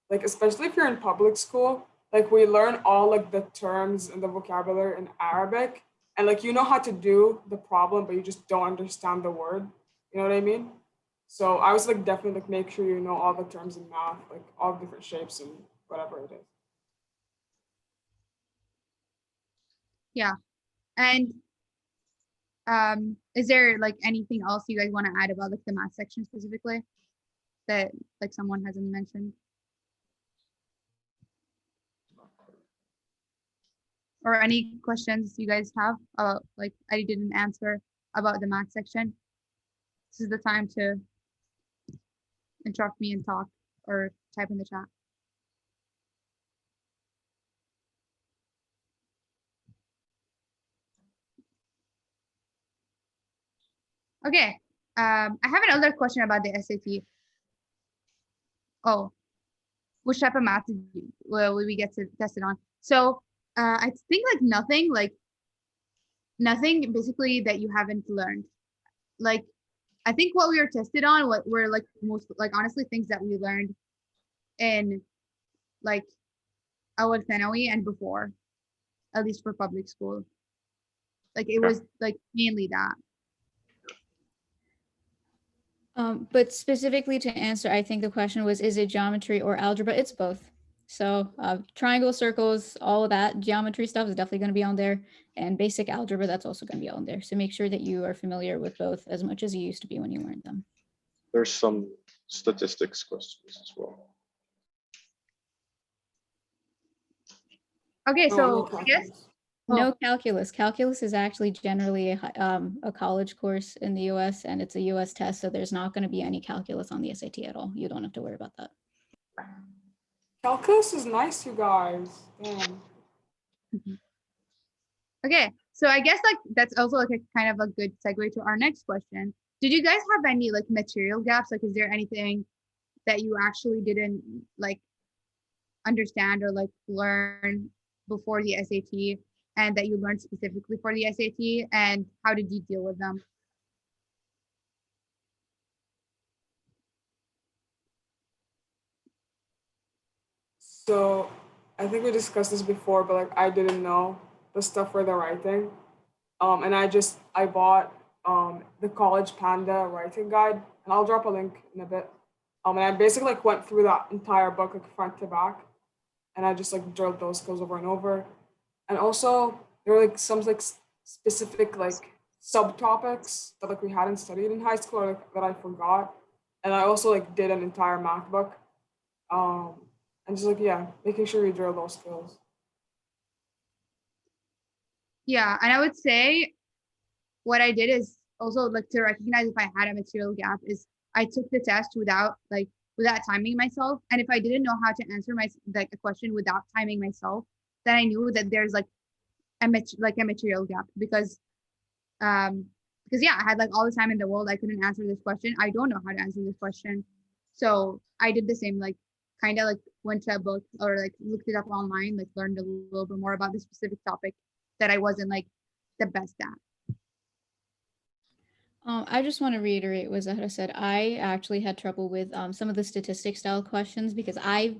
Like, especially if you're in public school, like we learn all like the terms and the vocabulary in Arabic, and like you know how to do the problem, but you just don't understand the word. You know what I mean? So I was like definitely like make sure you know all the terms in math, like all the different shapes and whatever it is. Yeah. And is there like anything else you guys want to add about like the math section specifically that like someone hasn't mentioned? Or any questions you guys have like I didn't answer about the math section? This is the time to interrupt me and talk or type in the chat. Okay. I have another question about the SAT. Oh, which type of math will we get to test it on? So I think like nothing basically that you haven't learned. Like I think what we were tested on, what were like most like honestly things that we learned in like our ثانوي and before, at least for public school. Like it was like mainly that. But specifically to answer, I think the question was, is it geometry or algebra? It's both. So triangles, circles, all of that geometry stuff is definitely going to be on there. And basic algebra, that's also going to be on there. So make sure that you are familiar with both as much as you used to be when you learned them. There's some statistics questions as well. Okay, so I guess no calculus. Calculus is actually generally a college course in the US, and it's a US test, so there's not going to be any calculus on the SAT at all. You don't have to worry about that. Calculus is nice, you guys. Damn. Okay, so I guess like that's also like a kind of a good segue to our next question. Did you guys have any like material gaps? Like, is there anything that you actually didn't like understand or like learn before the SAT and that you learned specifically for the SAT, and how did you deal with them? So I think we discussed this before, but like I didn't know the stuff for the writing. And I bought the College Panda writing guide, and I'll drop a link in a bit. And I basically like went through that entire book like front to back, and I just like drilled those skills over and over. And also there were like some like specific like subtopics that like we hadn't studied in high school or like, that I forgot. And I also like did an entire math book. And just like yeah, making sure you drill those skills. Yeah, and I would say what I did is also like to recognize if I had a material gap is I took the test without timing myself. And if I didn't know how to answer my like a question without timing myself, then I knew that there's like a material gap because yeah, I had like all the time in the world. I couldn't answer this question. I don't know how to answer this question. So I did the same, like kind of like went to a book or like looked it up online, like learned a little bit more about the specific topic that I wasn't like the best at. I just want to reiterate what Zahra said. I actually had trouble with some of the statistic style questions because I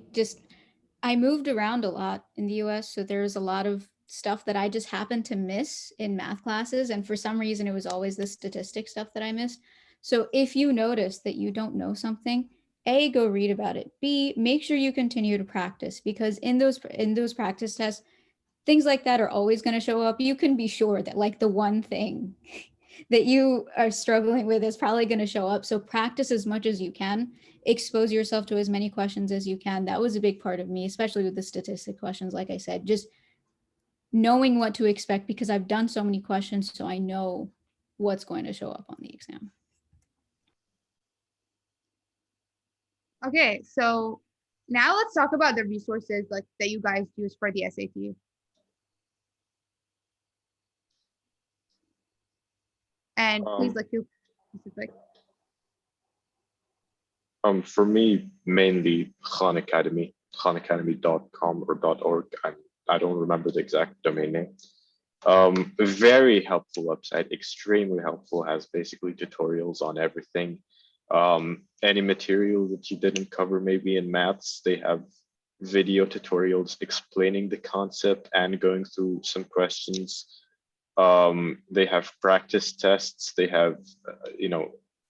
moved around a lot in the US. So there's a lot of stuff that I just happened to miss in math classes. And for some reason, it was always the statistic stuff that I missed. So if you notice that you don't know something, A, go read about it. B, make sure you continue to practice because in those practice tests, things like that are always going to show up. You can be sure that like the one thing that you are struggling with is probably going to show up. So practice as much as you can, expose yourself to as many questions as you can. That was a big part of me, especially with the statistic questions. Like I said, just knowing what to expect because I've done so many questions, so I know what's going to show up on the exam. Okay, so now let's talk about the resources like that you guys use for the SAT. And please like feel specific. For me, mainly khanacademy.com or .org. I don't remember the exact domain name. A very helpful website, extremely helpful, has basically tutorials on everything. Any material that you didn't cover maybe in maths, they have video tutorials explaining the concept and going through some questions. They have practice tests. They have,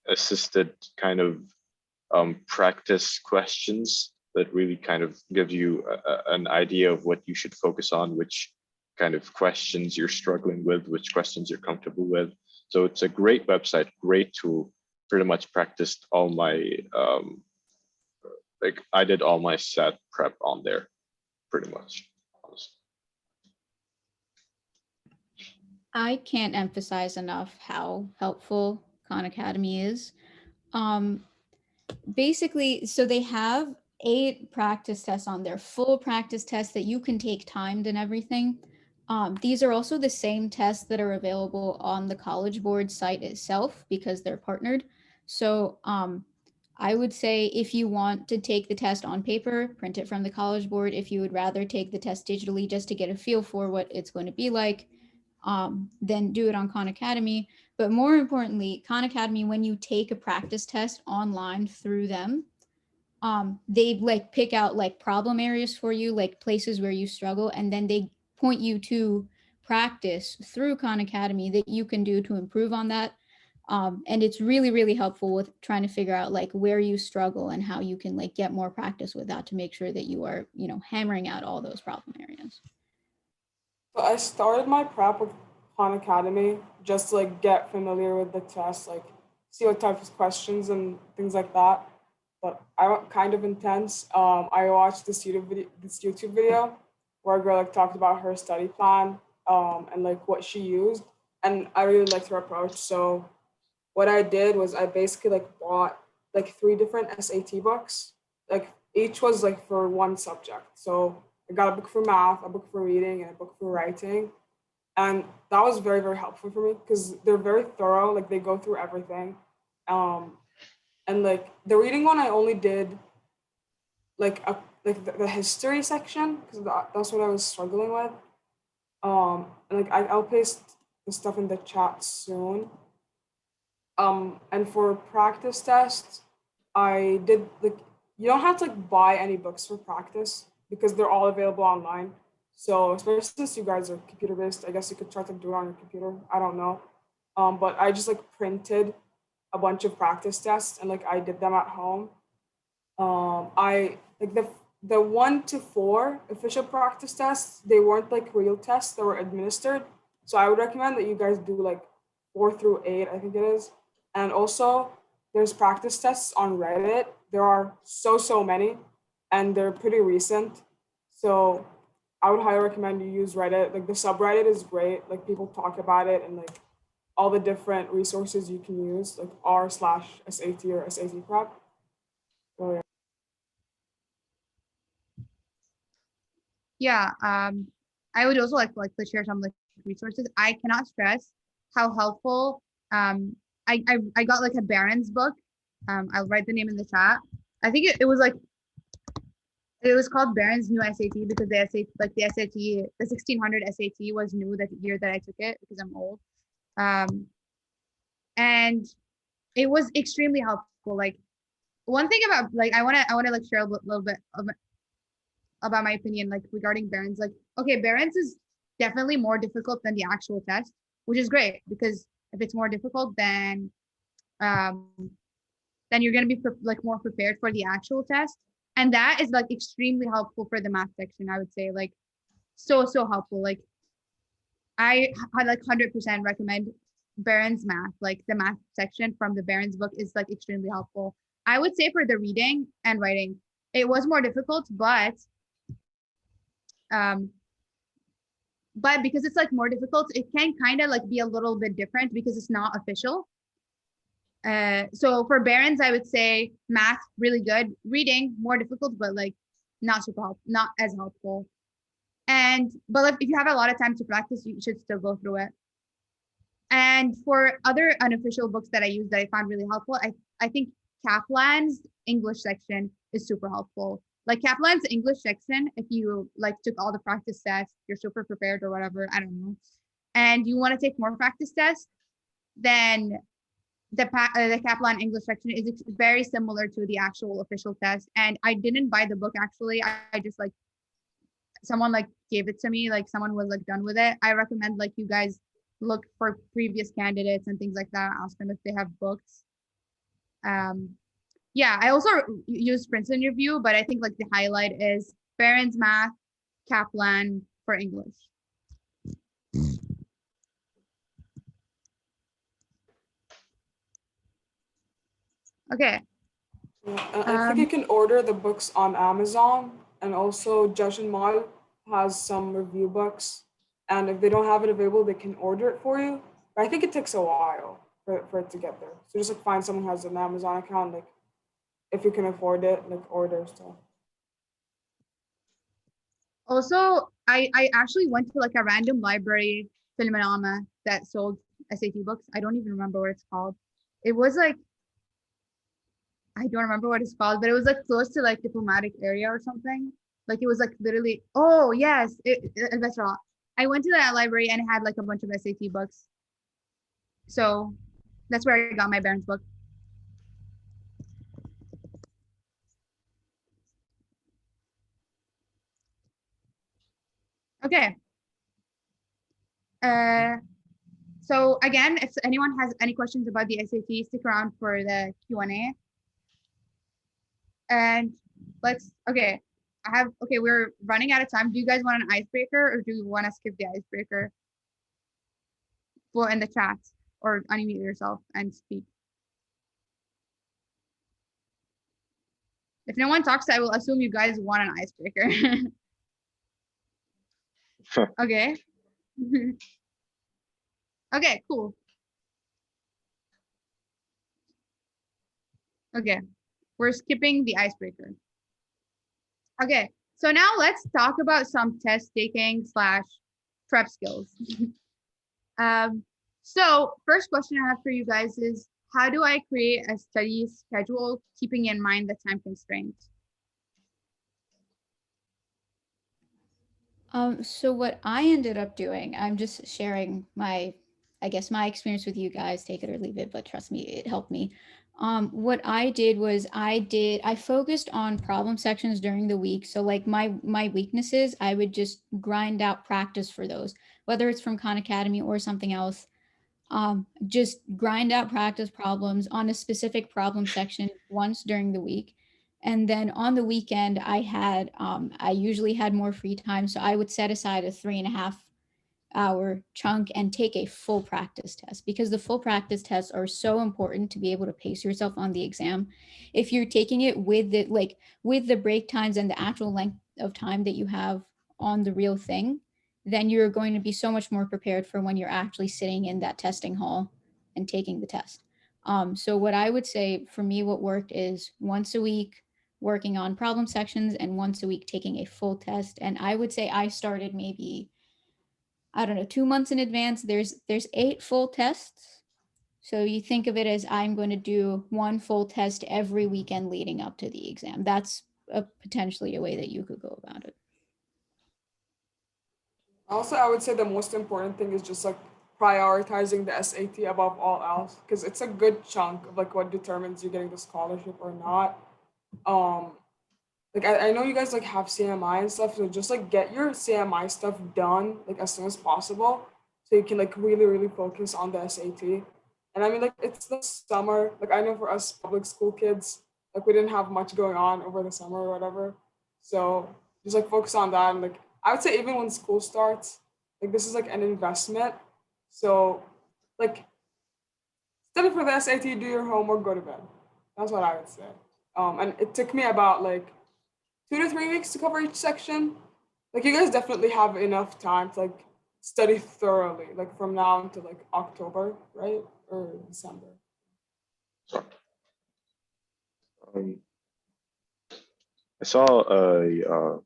assisted kind of practice questions that really kind of give you an idea of what you should focus on, which kind of questions you're struggling with, which questions you're comfortable with. So it's a great website, great tool. Pretty much practiced all my, I did all my SAT prep on there, pretty much. I can't emphasize enough how helpful Khan Academy is. Basically, so they have 8 practice tests on there, full practice tests that you can take timed and everything. These are also the same tests that are available on the College Board site itself because they're partnered. So I would say if you want to take the test on paper, print it from the College Board. If you would rather take the test digitally just to get a feel for what it's going to be like, then do it on Khan Academy. But more importantly, Khan Academy, when you take a practice test online through them, they like pick out like problem areas for you, like places where you struggle, and then they point you to practice through Khan Academy that you can do to improve on that. And it's really, really helpful with trying to figure out like where you struggle and how you can like get more practice with that to make sure that you are, hammering out all those problem areas. So I started my prep with Khan Academy just to like get familiar with the test, like see what types of questions and things like that. But I went kind of intense. I watched this YouTube video where a girl like talked about her study plan and like what she used, and I really liked her approach. So what I did was I basically like bought like 3 different SAT books. Like each was like for one subject. So I got a book for math, a book for reading, and a book for writing. And that was very, very helpful for me because they're very thorough. Like they go through everything. And like the reading one, I only did like the history section because that's what I was struggling with. And like I'll paste the stuff in the chat soon. And for practice tests, I did like you don't have to like buy any books for practice. because they're all available online. So especially since you guys are computer based, I guess you could try to do it on your computer. I don't know. But I just like printed a bunch of practice tests and like I did them at home. I like the 1 to 4 official practice tests, they weren't like real tests that were administered. So I would recommend that you guys do like 4 through 8, I think it is. And also there's practice tests on Reddit. There are so many and they're pretty recent. So I would highly recommend you use Reddit. Like the subreddit is great. Like people talk about it and like all the different resources you can use, like r/SAT or SAT prep. So yeah. Yeah, I would also like to share some like resources. I cannot stress how helpful. I got like a Barron's book. I'll write the name in the chat. I think it was like it was called Barron's New SAT because the SAT the 1600 SAT was new that year that I took it because I'm old. And it was extremely helpful. Like one thing about like I wanna like share a little bit about my opinion like regarding Barron's. Like, okay, Barron's is definitely more difficult than the actual test, which is great because if it's more difficult, then you're gonna be like more prepared for the actual test, and that is like extremely helpful for the math section. I would say like so helpful. Like I like 100% recommend Barron's math. Like the math section from the Barron's book is like extremely helpful. I would say for the reading and writing, it was more difficult, but because it's like more difficult, it can kind of like be a little bit different because it's not official. So for Barron's, I would say math really good, reading more difficult, but like not super helpful, not as helpful. But if you have a lot of time to practice, you should still go through it. And for other unofficial books that I use that I found really helpful, I think Kaplan's English section is super helpful. Like Kaplan's English section, if you like took all the practice tests, you're super prepared or whatever, I don't know, and you want to take more practice tests, then the Kaplan English section is very similar to the actual official test. And I didn't buy the book actually. I just like someone like gave it to me, like someone was like done with it. I recommend like you guys look for previous candidates and things like that. Ask them if they have books. Yeah, I also use Princeton Review, but I think like the highlight is Barron's Math, Kaplan for English. Okay. I think you can order the books on Amazon, and also Judge and Mal has some review books. And if they don't have it available, they can order it for you. But I think it takes a while for it to get there. So just like find someone who has an Amazon account, like if you can afford it, like order stuff. Also, I actually went to like a random library, Filmanama, that sold SAT books. I don't even remember what it's called. It was like, I don't remember what it's called, but it was like close to like diplomatic area or something. Like it was like literally, oh yes, that's right. I went to that library and it had like a bunch of SAT books. So that's where I got my Barron's book. Okay. So again, if anyone has any questions about the SAT, stick around for the Q&A. And okay, we're running out of time. Do you guys want an icebreaker or do you want to skip the icebreaker? Well, in the chat or unmute yourself and speak. If no one talks, I will assume you guys want an icebreaker. Okay. Okay, cool. Okay, we're skipping the icebreaker. Okay, so now let's talk about some test taking / prep skills. So first question I have for you guys is, how do I create a study schedule keeping in mind the time constraints? So what I ended up doing, I'm just sharing my experience with you guys, take it or leave it, but trust me, it helped me. What I did was I focused on problem sections during the week. So like my weaknesses, I would just grind out practice for those, whether it's from Khan Academy or something else. Just grind out practice problems on a specific problem section once during the week. And then on the weekend, I usually had more free time. So I would set aside a 3.5 hour chunk and take a full practice test, because the full practice tests are so important to be able to pace yourself on the exam. If you're taking it with the break times and the actual length of time that you have on the real thing, then you're going to be so much more prepared for when you're actually sitting in that testing hall and taking the test. So what I would say for me, what worked is once a week working on problem sections and once a week taking a full test. And I would say I started maybe, I don't know, 2 months in advance. There's 8 full tests. So you think of it as I'm going to do one full test every weekend leading up to the exam. That's potentially a way that you could go about it. Also, I would say the most important thing is just like prioritizing the SAT above all else, because it's a good chunk of like what determines you getting the scholarship or not. Like I know you guys like have CMI and stuff, so just like get your CMI stuff done like as soon as possible, so you can like really focus on the SAT. And I mean, like it's the summer. Like I know for us public school kids, like we didn't have much going on over the summer or whatever, so just like focus on that. And like I would say even when school starts, like this is like an investment. So like study for the SAT, do your homework, go to bed. That's what I would say. And it took me about like 2 to 3 weeks to cover each section. Like you guys definitely have enough time to like study thoroughly, like from now until like October, right? Or December. Sorry. I saw a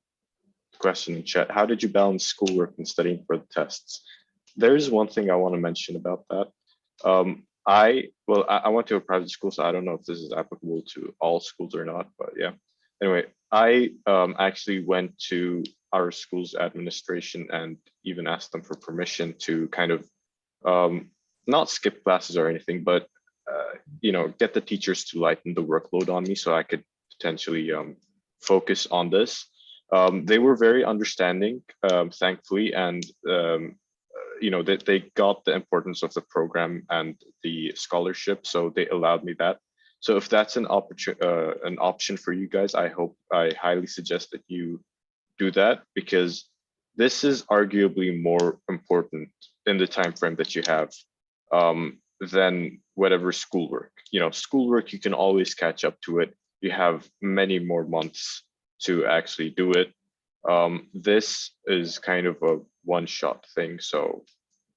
question in chat. How did you balance schoolwork and studying for the tests? There's one thing I want to mention about that. I went to a private school, so I don't know if this is applicable to all schools or not, but yeah. Anyway, I actually went to our school's administration and even asked them for permission to kind of not skip classes or anything, but get the teachers to lighten the workload on me so I could potentially focus on this. They were very understanding, thankfully, and they got the importance of the program and the scholarship, so they allowed me that. So if that's an option for you guys, I highly suggest that you do that, because this is arguably more important in the time frame that you have than whatever schoolwork. Schoolwork, you can always catch up to it. You have many more months to actually do it. This is kind of a one-shot thing, so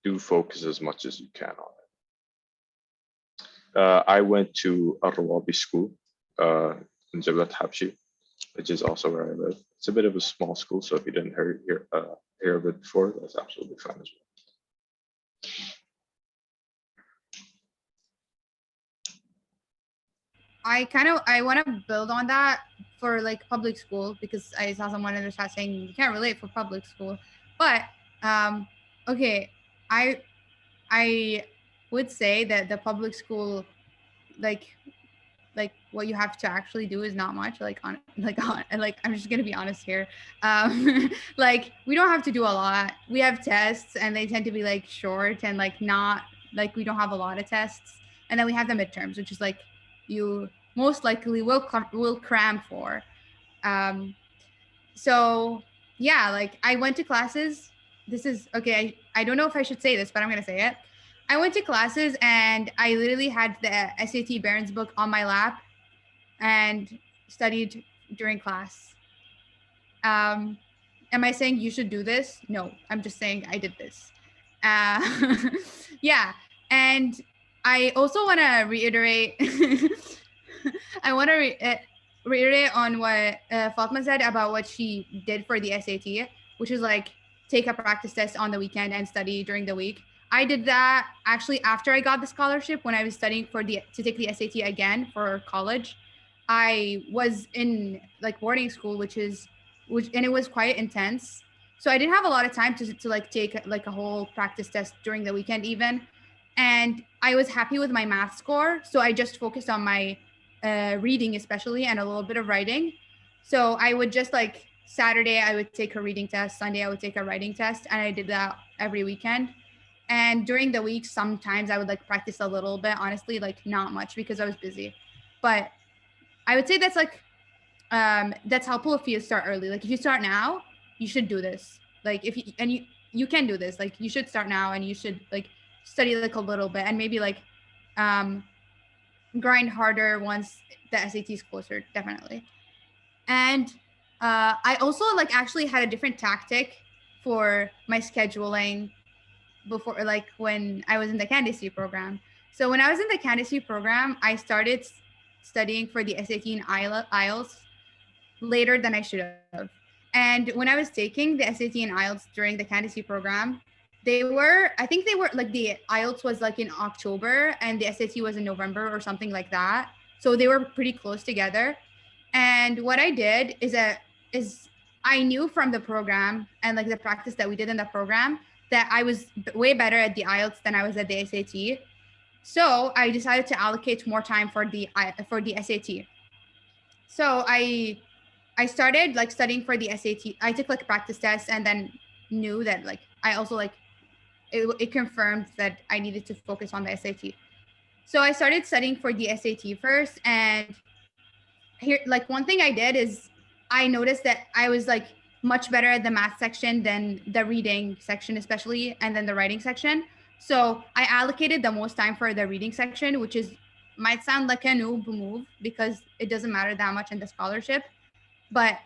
do focus as much as you can on it. I went to Ar-Rawabi school in Jablat Habshi, which is also where I live. It's a bit of a small school, so if you didn't hear of it before, that's absolutely fine as well. I want to build on that for like public school, because I saw someone in the chat saying you can't relate for public school, but okay, I would say that the public school, like what you have to actually do is not much. Like I'm just gonna be honest here. Like we don't have to do a lot. We have tests and they tend to be like short and like not like we don't have a lot of tests. And then we have the midterms, which is like you most likely will cram for. So yeah, like I went to classes. This is okay. I don't know if I should say this, but I'm gonna say it. I went to classes and I literally had the SAT Barron's book on my lap and studied during class. Am I saying you should do this? No, I'm just saying I did this. Yeah, and I also want to reiterate. I want to reiterate on what Fatma said about what she did for the SAT, which is like take a practice test on the weekend and study during the week. I did that actually after I got the scholarship when I was studying to take the SAT again for college. I was in like boarding school, and it was quite intense. So I didn't have a lot of time to like take like a whole practice test during the weekend even. and I was happy with my math score. So I just focused on my reading especially and a little bit of writing. So I would just like Saturday, I would take a reading test. Sunday, I would take a writing test. And I did that every weekend. And during the week, sometimes I would like practice a little bit, honestly, like not much because I was busy. But I would say that's helpful if you start early. Like if you start now, you should do this. Like if you can do this. Like you should start now and you should like study like a little bit and maybe like grind harder once the SAT is closer, definitely. And I also like actually had a different tactic for my scheduling before, like when I was in the candidacy program. So when I was in the candidacy program, I started studying for the SAT and IELTS later than I should have. And when I was taking the SAT and IELTS during the candidacy program, I think they were like the IELTS was like in October and the SAT was in November or something like that. So they were pretty close together. And what I did is I knew from the program and like the practice that we did in the program that I was way better at the IELTS than I was at the SAT. So I decided to allocate more time for the SAT. So I started like studying for the SAT. I took like practice tests and then knew that like I also like it confirmed that I needed to focus on the SAT. So I started studying for the SAT first. And here, like one thing I did is I noticed that I was like much better at the math section than the reading section, especially, and then the writing section. So I allocated the most time for the reading section, which is might sound like a noob move because it doesn't matter that much in the scholarship, but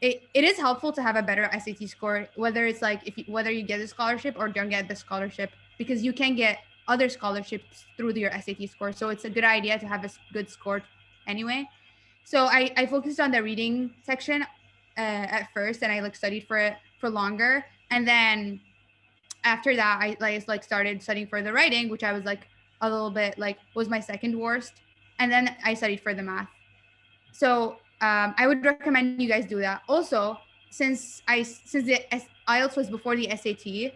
it is helpful to have a better SAT score, whether it's like whether you get a scholarship or don't get the scholarship, because you can get other scholarships through your SAT score. So it's a good idea to have a good score anyway. So I focused on the reading section at first, and I like studied for it for longer. And then after that, I like started studying for the writing, which I was like a little bit like was my second worst. And then I studied for the math. So I would recommend you guys do that. Also, since the IELTS was before the SAT,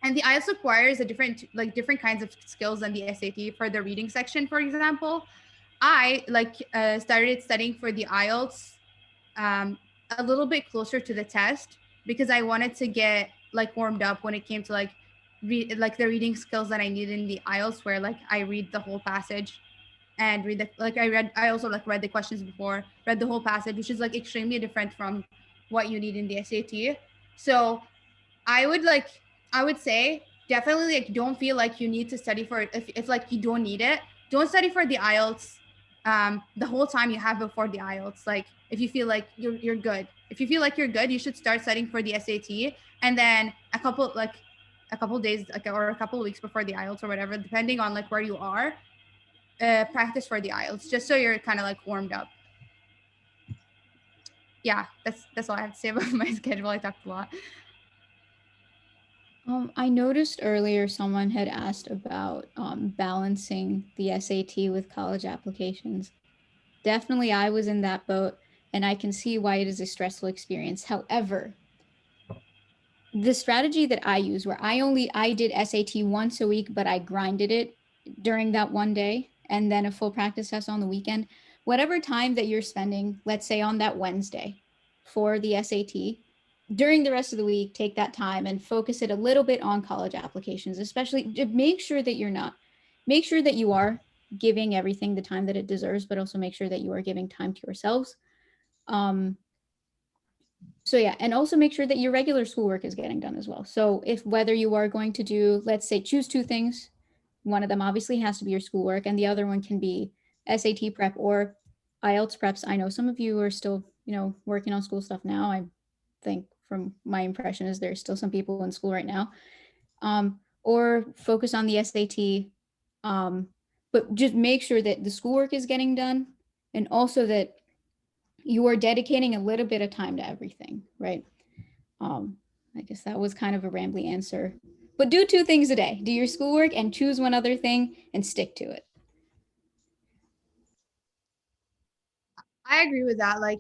and the IELTS requires a different kinds of skills than the SAT for the reading section, for example. I started studying for the IELTS a little bit closer to the test because I wanted to get like warmed up when it came to like the reading skills that I needed in the IELTS, where like I read the whole passage and I also like read the questions before, read the whole passage, which is like extremely different from what you need in the SAT. So I would say definitely like don't feel like you need to study for it if like you don't need it. Don't study for the IELTS the whole time you have before the IELTS. Like if you feel like you're good. If you feel like you're good, you should start studying for the SAT, and then a couple days like or a couple of weeks before the IELTS or whatever, depending on like where you are, practice for the IELTS just so you're kind of like warmed up. Yeah, that's all I have to say about my schedule. I talked a lot. I noticed earlier someone had asked about balancing the SAT with college applications. Definitely, I was in that boat, and I can see why it is a stressful experience. However, the strategy that I use, where I did SAT once a week, but I grinded it during that one day, and then a full practice test on the weekend. Whatever time that you're spending, let's say on that Wednesday for the SAT, during the rest of the week, take that time and focus it a little bit on college applications, especially to make sure that you are giving everything the time that it deserves, but also make sure that you are giving time to yourselves. So yeah, and also make sure that your regular schoolwork is getting done as well. So if whether you are going to do, let's say, choose two things, one of them obviously has to be your schoolwork, and the other one can be SAT prep or IELTS preps. I know some of you are still, working on school stuff now. I think from my impression is there's still some people in school right now. Or focus on the SAT. But just make sure that the schoolwork is getting done, and also that you are dedicating a little bit of time to everything, right? I guess that was kind of a rambly answer, but do two things a day. Do your schoolwork and choose one other thing and stick to it. I agree with that. Like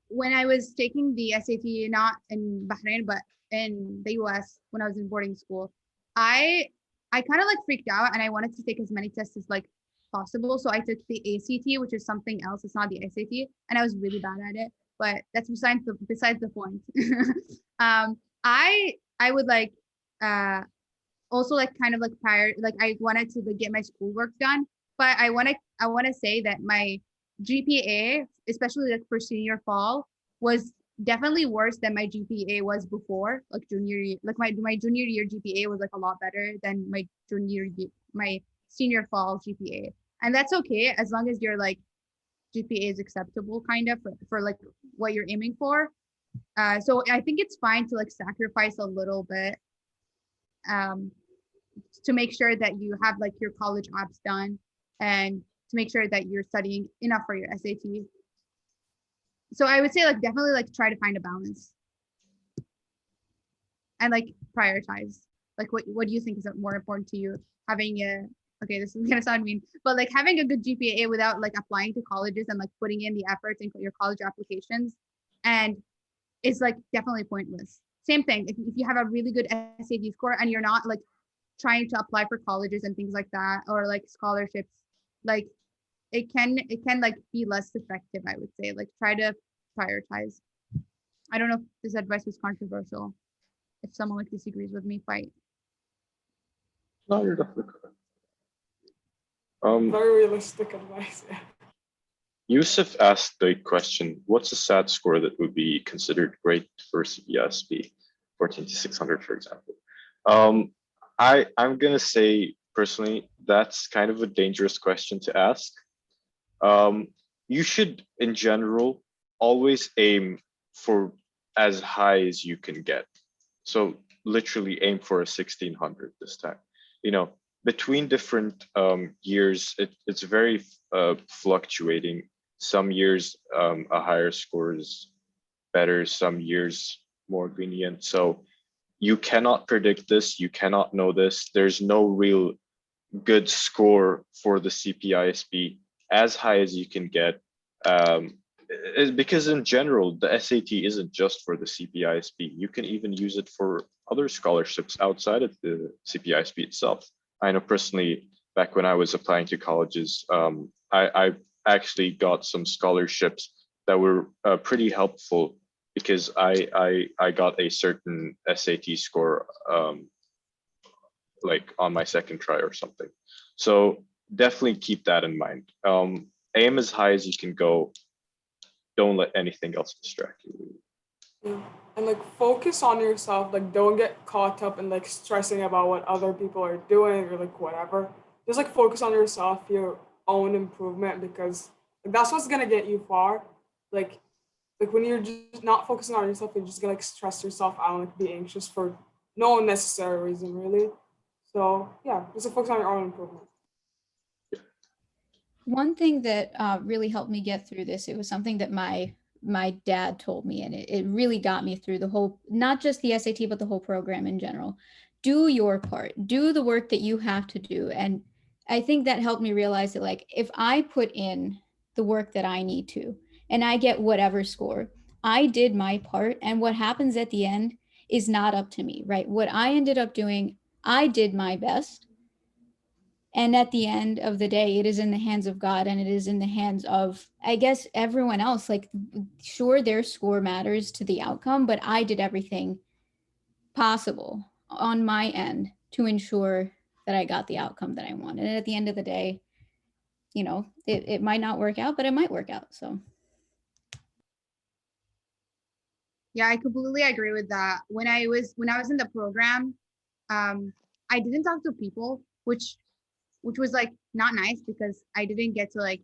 when I was taking the SAT, not in Bahrain, but in the US when I was in boarding school, I I kind of like freaked out and I wanted to take as many tests as like possible. So I took the ACT, which is something else. It's not the SAT, and I was really bad at it. But that's besides the point. I would like also like kind of like prior, like I wanted to like get my schoolwork done, but I want to say that my GPA, especially like for senior fall, was definitely worse than my GPA was before, like junior year. Like my junior year GPA was like a lot better than my senior fall GPA, and that's okay as long as your like GPA is acceptable, kind of for like what you're aiming for. So I think it's fine to like sacrifice a little bit um, to make sure that you have like your college apps done and to make sure that you're studying enough for your SAT. So I would say like definitely like try to find a balance and like prioritize. Like what do you think is more important to you? Having a okay, this is gonna sound mean, but like having a good GPA without like applying to colleges and like putting in the efforts in your college applications, and it's like definitely pointless. Same thing if you have a really good SAT score and you're not like trying to apply for colleges and things like that or like scholarships, like it can like be less effective, I would say. Like try to prioritize. I don't know if this advice was controversial. If someone like disagrees with me, fight. No, you're definitely correct. Very realistic advice. Yeah. Yusuf asked the question, what's a SAT score that would be considered great for CPISP 14 to 600, for example? I'm gonna say personally, that's kind of a dangerous question to ask. You should, in general, always aim for as high as you can get. So literally aim for a 1600 this time. You know, between different years, it's very fluctuating. Some years a higher score is better, some years more lenient. So you cannot predict this, you cannot know this. There's no real good score for the CPISP as high as you can get. Because in general, the SAT isn't just for the CPISP. You can even use it for other scholarships outside of the CPISP itself. I know personally, back when I was applying to colleges, I actually got some scholarships that were pretty helpful because I got a certain SAT score like on my second try or something. So definitely keep that in mind. Aim as high as you can go. Don't let anything else distract you. Yeah. And like focus on yourself. Like don't get caught up in like stressing about what other people are doing or like whatever. Just like focus on yourself, your own improvement, because like, that's what's gonna get you far. Like when you're just not focusing on yourself, you're just gonna like stress yourself out and like be anxious for no unnecessary reason, really. So yeah, just focus on your own improvement. One thing that really helped me get through this, it was something that my dad told me, and it really got me through the whole, not just the SAT, but the whole program in general. Do your part, do the work that you have to do. And I think that helped me realize that like, if I put in the work that I need to, and I get whatever score, I did my part. And what happens at the end is not up to me, right? What I ended up doing, I did my best. And at the end of the day, it is in the hands of God, and it is in the hands of, I guess, everyone else. Like, sure, their score matters to the outcome, but I did everything possible on my end to ensure that I got the outcome that I wanted. And at the end of the day, you know, it might not work out, but it might work out. So. Yeah, I completely agree with that. When I was in the program, I didn't talk to people, which was like not nice because I didn't get to like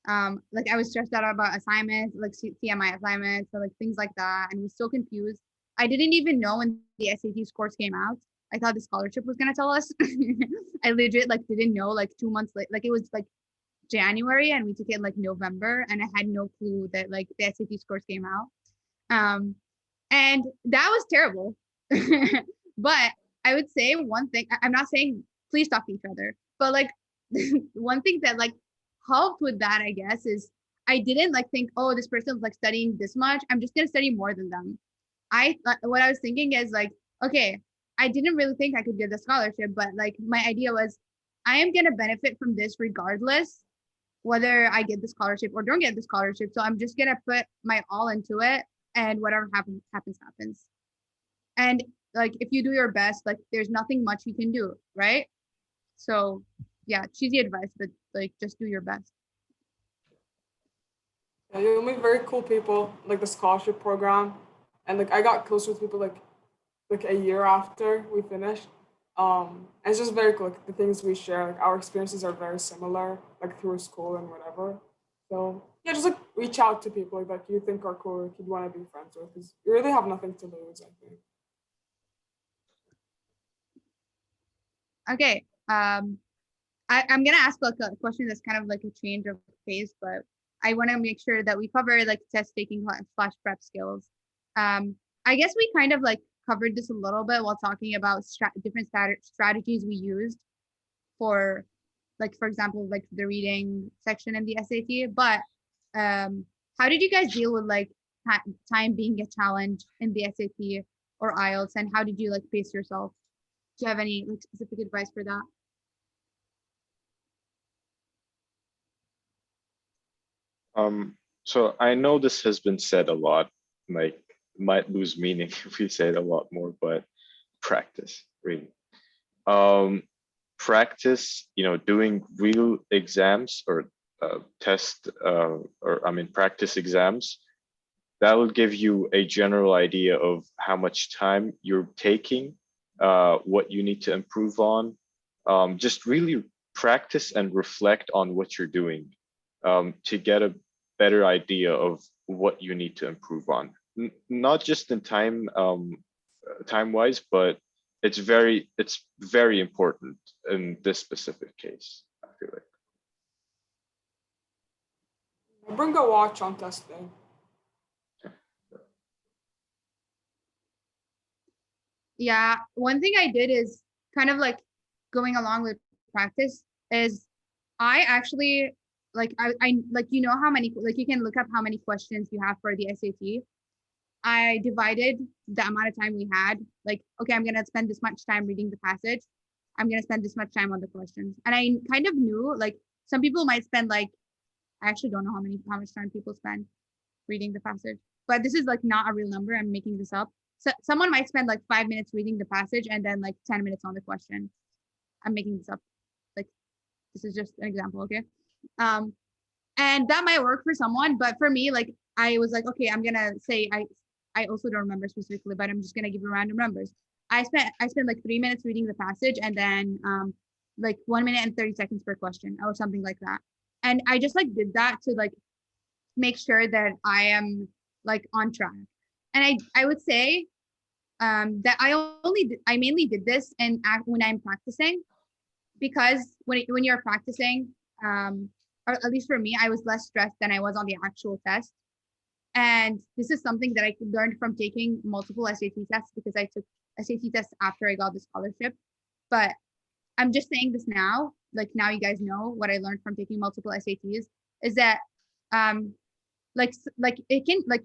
I was stressed out about assignments, like CMI assignments or like things like that, and was so confused. I didn't even know when the SAT scores came out. I thought the scholarship was gonna tell us. I legit like didn't know like 2 months late. Like it was like January and we took it in like November, and I had no clue that like the SAT scores came out. And that was terrible. But I would say one thing, I'm not saying please talk to each other, but like one thing that like helped with that, I guess, is I didn't like think, oh, this person's like studying this much, I'm just gonna study more than them. What I was thinking is like, okay, I didn't really think I could get the scholarship, but like my idea was I am gonna benefit from this regardless whether I get the scholarship or don't get the scholarship. So I'm just gonna put my all into it, and whatever happens. And like if you do your best, like there's nothing much you can do, right? So yeah, cheesy advice, but like just do your best. Yeah, you'll meet very cool people like the scholarship program, and like I got close with people like a year after we finished. And it's just very cool. Like the things we share, like our experiences are very similar, like through school and whatever. So yeah, just like reach out to people like that you think are cool, like you'd want to be friends with, because you really have nothing to lose, I think. Okay. I'm gonna ask like a question that's kind of like a change of pace, but I want to make sure that we cover like test taking slash prep skills. I guess we kind of like covered this a little bit while talking about different strategies we used for, like for example, like the reading section in the SAT. But how did you guys deal with like time being a challenge in the SAT or IELTS, and how did you like pace yourself? Do you have any like specific advice for that? So I know this has been said a lot, like might lose meaning if we say it a lot more, but practice, really. Practice, doing real exams or practice exams, that will give you a general idea of how much time you're taking, what you need to improve on. Just really practice and reflect on what you're doing to get a better idea of what you need to improve on. Not just in time-wise, but it's very important in this specific case, I feel like. Bring a watch on test day. Yeah, one thing I did is kind of like going along with practice is I actually like I like how many, like you can look up how many questions you have for the SAT. I divided the amount of time we had, like, okay, I'm gonna spend this much time reading the passage. I'm gonna spend this much time on the questions. And I kind of knew like some people might spend like, I actually don't know how much time people spend reading the passage, but this is like not a real number. I'm making this up. So someone might spend like 5 minutes reading the passage and then like 10 minutes on the question. I'm making this up. Like this is just an example, okay? And that might work for someone, but for me, like I was like, okay, I'm gonna say I also don't remember specifically, but I'm just gonna give you random numbers. I spent like 3 minutes reading the passage and then like 1 minute and 30 seconds per question or something like that. And I just like did that to like make sure that I am like on track. And I would say that I mainly did this and when I'm practicing, because when you're practicing, or at least for me, I was less stressed than I was on the actual test. And this is something that I learned from taking multiple SAT tests, because I took SAT tests after I got the scholarship. But I'm just saying this now, like now you guys know what I learned from taking multiple SATs is that like it can like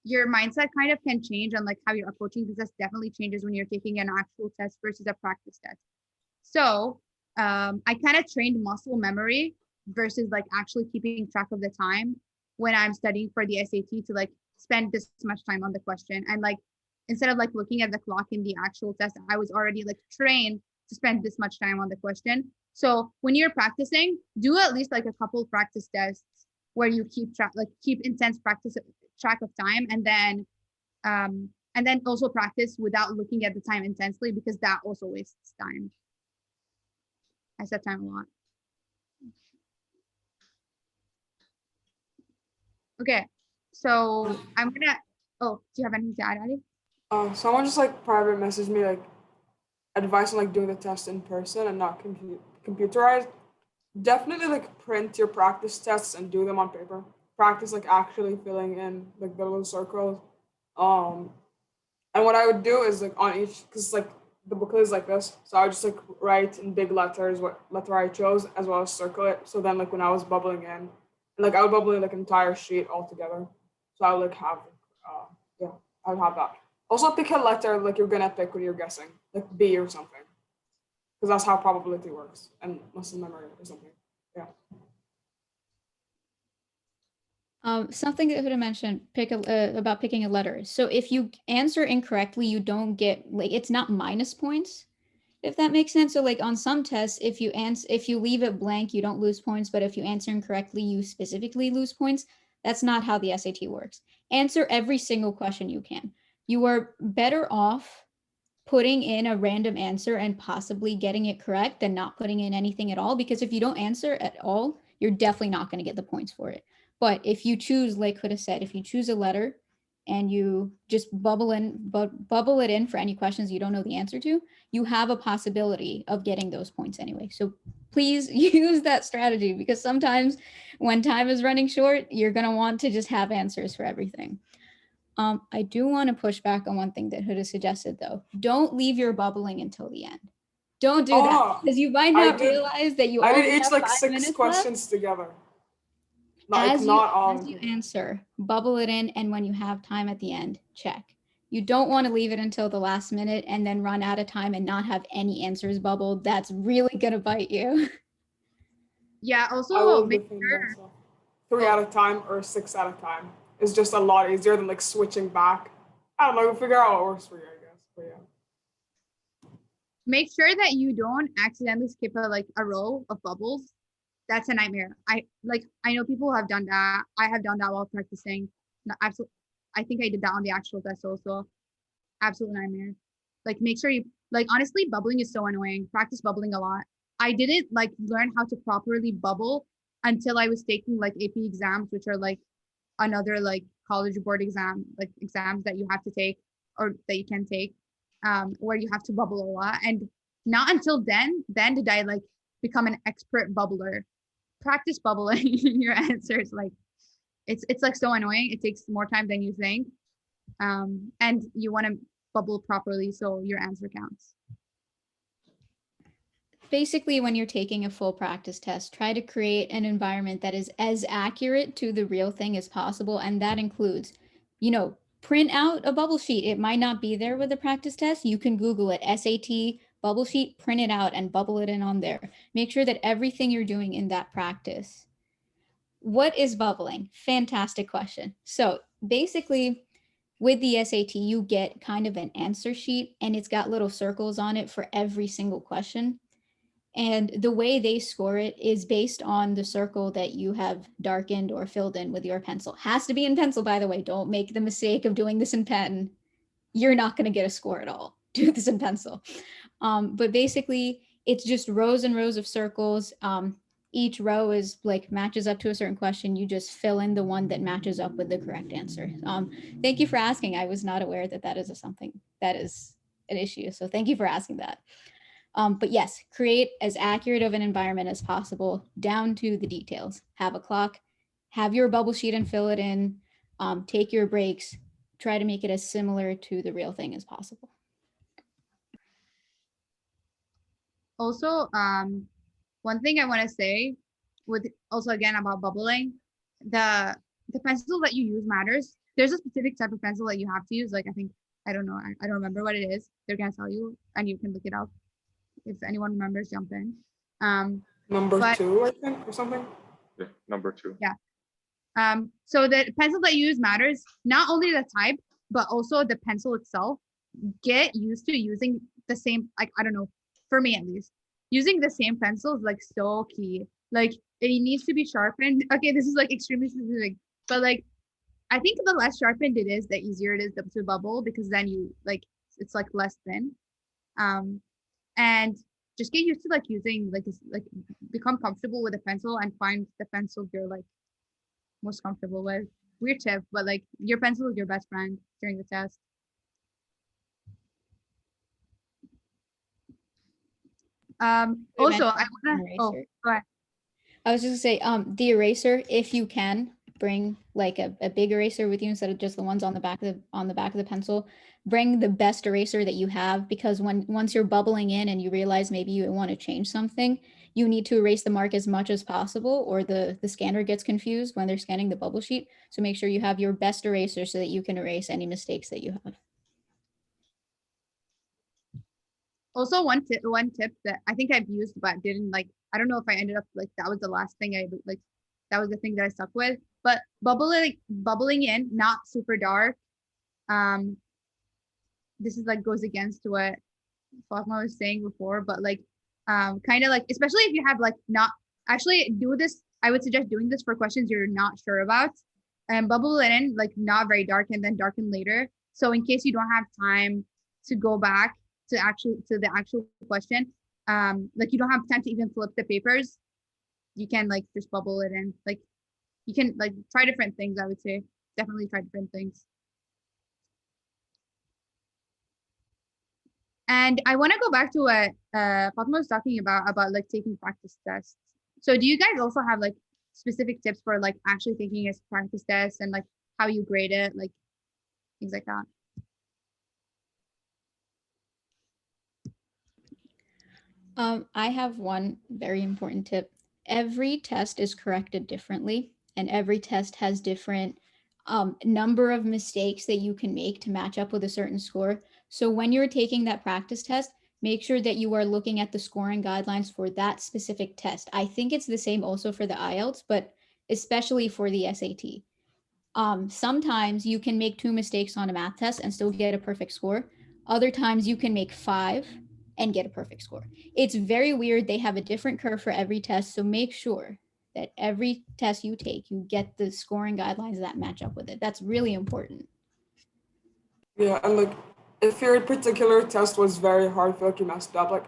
your mindset kind of can change on like how you're approaching the test. Definitely changes when you're taking an actual test versus a practice test. So I kind of trained muscle memory versus like actually keeping track of the time when I'm studying for the SAT to like spend this much time on the question. And like instead of like looking at the clock in the actual test, I was already like trained to spend this much time on the question. So when you're practicing, do at least like a couple practice tests where you keep intense practice track of time, and then also practice without looking at the time intensely, because that also wastes time. I said time a lot. Okay, so I'm gonna. Oh, do you have anything to add, Ali? Someone just like private messaged me like advice on like doing the test in person and not computerized. Definitely like print your practice tests and do them on paper. Practice like actually filling in like the little circles. And what I would do is like on each, because like the booklet is like this, so I would just like write in big letters what letter I chose as well as circle it. So then like when I was bubbling in, like I would bubble in like an entire sheet altogether. So I would like have, yeah, I would have that. Also pick a letter like you're gonna pick when you're guessing. like B or something. Because that's how probability works and muscle memory or something. Yeah. Something that Huda mentioned about picking a letter. So if you answer incorrectly, you don't get like it's not minus points, if that makes sense. So like on some tests, if you leave it blank, you don't lose points, but if you answer incorrectly, you specifically lose points. That's not how the SAT works. Answer every single question you can. You are better off putting in a random answer and possibly getting it correct than not putting in anything at all, because if you don't answer at all, you're definitely not going to get the points for it. But if you choose, like Huda said, if you choose a letter and you just bubble it in for any questions you don't know the answer to, you have a possibility of getting those points anyway. So please use that strategy, because sometimes when time is running short, you're going to want to just have answers for everything. I do want to push back on one thing that Huda suggested, though. Don't leave your bubbling until the end. Don't do that, because you might not realize that you I only did each have like 5 6 minutes questions left. together. As you answer, bubble it in, and when you have time at the end, check. You don't want to leave it until the last minute and then run out of time and not have any answers bubbled. That's really gonna bite you. Yeah, I also will make defend sure myself. 3 at a time or 6 at a time. It's just a lot easier than like switching back. I don't know, we'll figure out what works for you, I guess. But yeah. make sure that you don't accidentally skip a row of bubbles. That's a nightmare. I know people have done that. I have done that while practicing. No, absolutely. I think I did that on the actual test also. Absolute nightmare. Like make sure you honestly, bubbling is so annoying. Practice bubbling a lot. I didn't learn how to properly bubble until I was taking AP exams, which are another college board exam, exams that you have to take or that you can take, where you have to bubble a lot. And not until then did I become an expert bubbler. Practice bubbling your answers. It's so annoying. It takes more time than you think. And you want to bubble properly so your answer counts. Basically, when you're taking a full practice test, try to create an environment that is as accurate to the real thing as possible. And that includes, print out a bubble sheet. It might not be there with the practice test. You can Google it, SAT bubble sheet, print it out and bubble it in on there. Make sure that everything you're doing in that practice. What is bubbling? Fantastic question. So basically, with the SAT, you get kind of an answer sheet and it's got little circles on it for every single question. And the way they score it is based on the circle that you have darkened or filled in with your pencil. Has to be in pencil, by the way. Don't make the mistake of doing this in pen. You're not going to get a score at all. Do this in pencil. But basically, it's just rows and rows of circles. Each row is matches up to a certain question. You just fill in the one that matches up with the correct answer. Thank you for asking. I was not aware that that is something that is an issue. So thank you for asking that. But yes, create as accurate of an environment as possible down to the details. Have a clock, have your bubble sheet and fill it in, take your breaks, try to make it as similar to the real thing as possible. Also, one thing I want to say with also again about bubbling, the pencil that you use matters. There's a specific type of pencil that you have to use. I think, I don't know, I don't remember what it is. They're gonna tell you and you can look it up. If anyone remembers, jump in. Number 2, I think, or something. Yeah, number 2. Yeah. So the pencil that you use matters, not only the type, but also the pencil itself. Get used to using the same, I don't know, for me at least, using the same pencil is so key. It needs to be sharpened. Okay, this is extremely specific, but I think the less sharpened it is, the easier it is to bubble, because then you it's less thin. And just get used to using become comfortable with a pencil and find the pencil you're most comfortable with. Weird tip, but your pencil is your best friend during the test. Also, I wanna go ahead. I was just gonna say, the eraser, if you can, bring a big eraser with you instead of just the ones on the back of the pencil. Bring the best eraser that you have, because once you're bubbling in and you realize maybe you want to change something, you need to erase the mark as much as possible, or the scanner gets confused when they're scanning the bubble sheet. So make sure you have your best eraser so that you can erase any mistakes that you have. Also, one tip that I think I've used but didn't like. I don't know if I ended up like that was the last thing I like. That was the thing that I stuck with. But bubbling in, not super dark. Um, this is like goes against what Fatma was saying before, but like, kind of like, especially if you have like not actually do this. I would suggest doing this for questions you're not sure about, and bubble it in like not very dark and then darken later. So in case you don't have time to go back to the actual question, like you don't have time to even flip the papers, you can like just bubble it in. Like you can like try different things. I would say definitely try different things. And I want to go back to what Fatma was talking about like taking practice tests. So do you guys also have like specific tips for like actually taking a practice test and like how you grade it, like things like that? I have one very important tip. Every test is corrected differently, and every test has different number of mistakes that you can make to match up with a certain score. So when you're taking that practice test, make sure that you are looking at the scoring guidelines for that specific test. I think it's the same also for the IELTS, but especially for the SAT. Sometimes you can make 2 mistakes on a math test and still get a perfect score. Other times you can make 5 and get a perfect score. It's very weird. They have a different curve for every test. So make sure that every test you take, you get the scoring guidelines that match up with it. That's really important. Yeah, and like if your particular test was very hard, feel like you messed up, like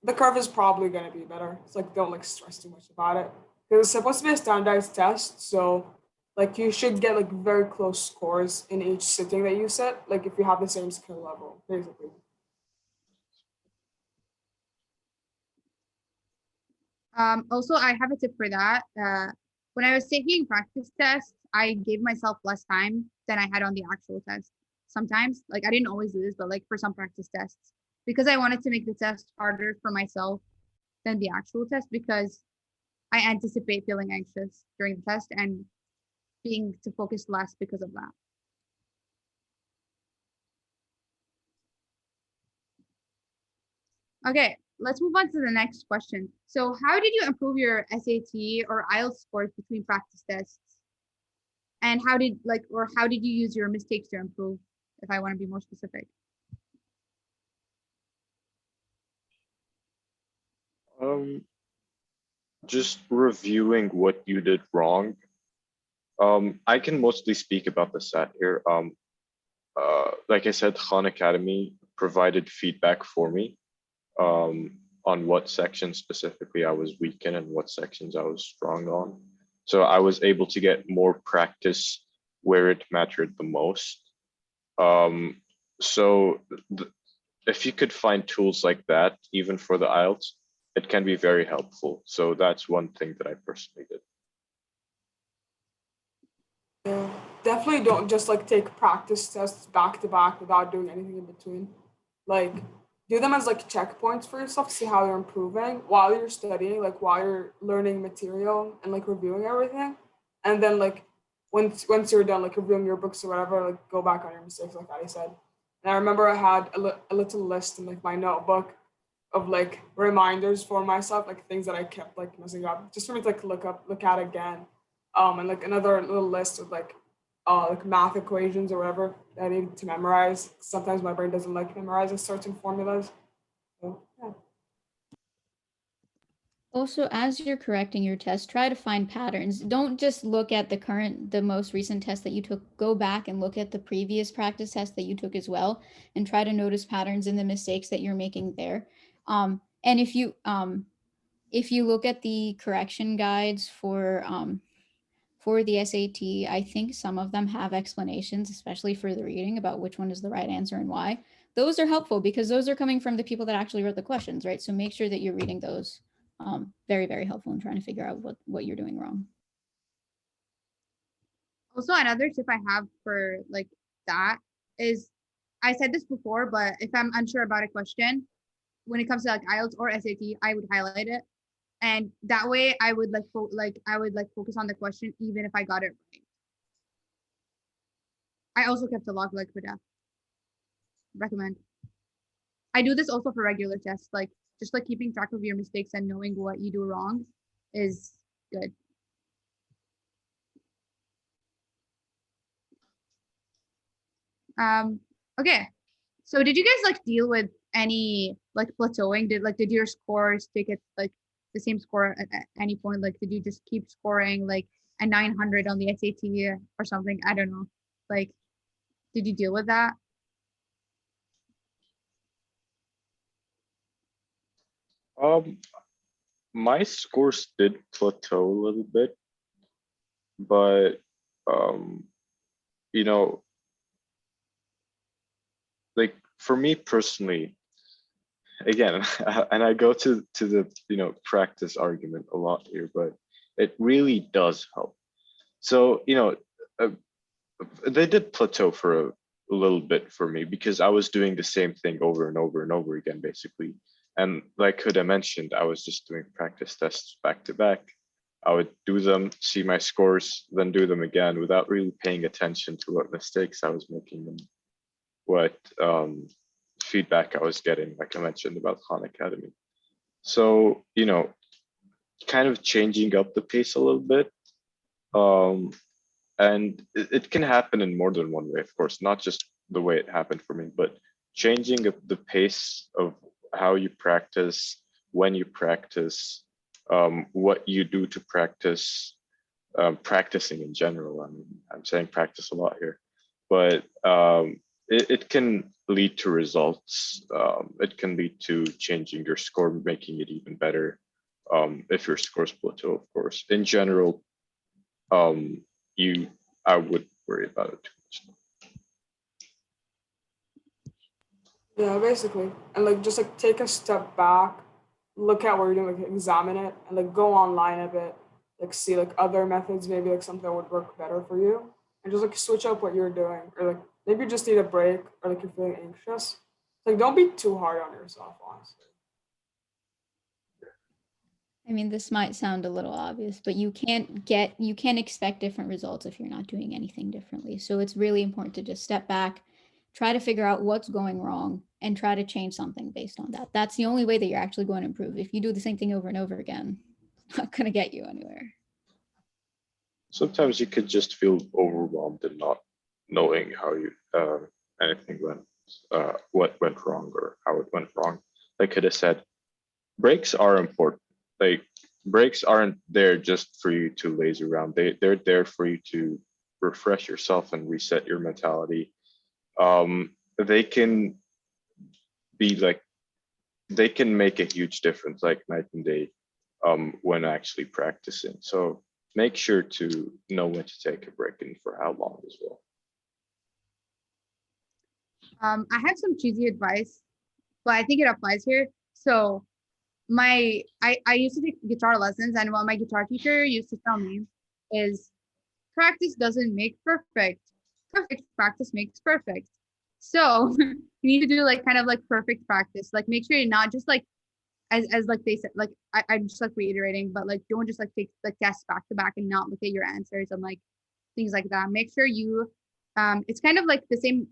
the curve is probably gonna be better. It's like don't like stress too much about it. Because it's supposed to be a standardized test, so like you should get like very close scores in each sitting that you sit, like if you have the same skill level, basically. Also, I have a tip for that. When I was taking practice tests, I gave myself less time than I had on the actual test. Sometimes, like I didn't always do this, but like for some practice tests, because I wanted to make the test harder for myself than the actual test, because I anticipate feeling anxious during the test and being to focus less because of that. Okay, let's move on to the next question. So how did you improve your SAT or IELTS scores between practice tests? And how did you use your mistakes to improve, if I want to be more specific? Um, just reviewing what you did wrong. I can mostly speak about the SAT here. Like I said, Khan Academy provided feedback for me on what sections specifically I was weak in and what sections I was strong on. So I was able to get more practice where it mattered the most. So if you could find tools like that, even for the IELTS, it can be very helpful. So that's one thing that I personally did. Yeah, definitely don't just like take practice tests back to back without doing anything in between. Like do them as like checkpoints for yourself to see how you're improving while you're studying, like while you're learning material and like reviewing everything. And then like once you're done like reviewing your books or whatever, like go back on your mistakes like I said. And I remember I had a little list in like my notebook of like reminders for myself, like things that I kept like messing up, just for me to like look at again. And like another little list of like math equations or whatever that I need to memorize. Sometimes my brain doesn't like memorizing certain formulas. So yeah. Also, as you're correcting your test, try to find patterns. Don't just look at the most recent test that you took. Go back and look at the previous practice test that you took as well, and try to notice patterns in the mistakes that you're making there. And if you look at the correction guides for the SAT, I think some of them have explanations, especially for the reading, about which one is the right answer and why. Those are helpful because those are coming from the people that actually wrote the questions, right? So make sure that you're reading those. Very, very helpful in trying to figure out what you're doing wrong. Also, another tip I have for like that is, I said this before, but if I'm unsure about a question, when it comes to like IELTS or SAT, I would highlight it. And that way I would focus on the question even if I got it right. I also kept a log like for that. Recommend. I do this also for regular tests, like just like keeping track of your mistakes and knowing what you do wrong is good. Okay. So did you guys like deal with any like plateauing? Did your scores take it like the same score at any point? Like did you just keep scoring like a 900 on the SAT or something? I don't know. Like, did you deal with that? My scores did plateau a little bit, but you know, like for me personally, again, and I go to the practice argument a lot here, but it really does help. So uh, they did plateau for a little bit for me because I was doing the same thing over and over and over again, basically. And like Huda mentioned, I was just doing practice tests back to back. I would do them, see my scores, then do them again without really paying attention to what mistakes I was making and what feedback I was getting, like I mentioned about Khan Academy. So, kind of changing up the pace a little bit. And it can happen in more than one way, of course, not just the way it happened for me, but changing the pace of how you practice, when you practice, what you do to practice, practicing in general. I mean, I'm saying practice a lot here, but it can lead to results. It can lead to changing your score, making it even better. If your scores plateau, of course. In general, I wouldn't worry about it too much. Yeah, basically. And like just like take a step back, look at what you're doing, like examine it, and like go online a bit, like see like other methods, maybe like something that would work better for you. And just like switch up what you're doing. Or like maybe you just need a break or like you're feeling anxious. Like don't be too hard on yourself, honestly. I mean, this might sound a little obvious, but you can't expect different results if you're not doing anything differently. So it's really important to just step back, try to figure out what's going wrong, and try to change something based on that. That's the only way that you're actually going to improve. If you do the same thing over and over again, it's not going to get you anywhere. Sometimes you could just feel overwhelmed and not knowing how anything what went wrong or how it went wrong. Like I said, breaks are important. Like breaks aren't there just for you to laze around. They're there for you to refresh yourself and reset your mentality. They can be like, they can make a huge difference, like night and day, when actually practicing. So make sure to know when to take a break and for how long as well. I have some cheesy advice, but I think it applies here. So I used to take guitar lessons, and what my guitar teacher used to tell me is practice doesn't make perfect. Perfect practice makes perfect. So you need to do like kind of like perfect practice. Like make sure you're not just like as like they said, like I'm just like reiterating, but like don't just like take like tests back to back and not look at your answers and like things like that. Make sure you it's kind of like the same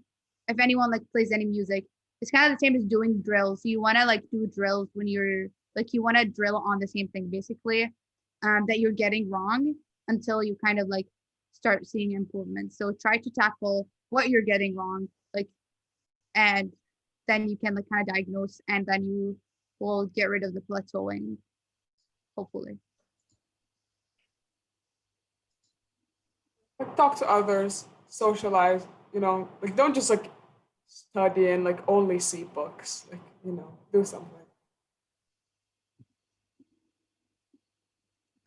if anyone like plays any music, it's kind of the same as doing drills. You want to like do drills when you're like you want to drill on the same thing basically that you're getting wrong until you kind of like start seeing improvements. So try to tackle what you're getting wrong, like, and then you can like kind of diagnose, and then you will get rid of the plateauing, hopefully. Like talk to others, socialize, like don't just like study and like only see books. Like, do something.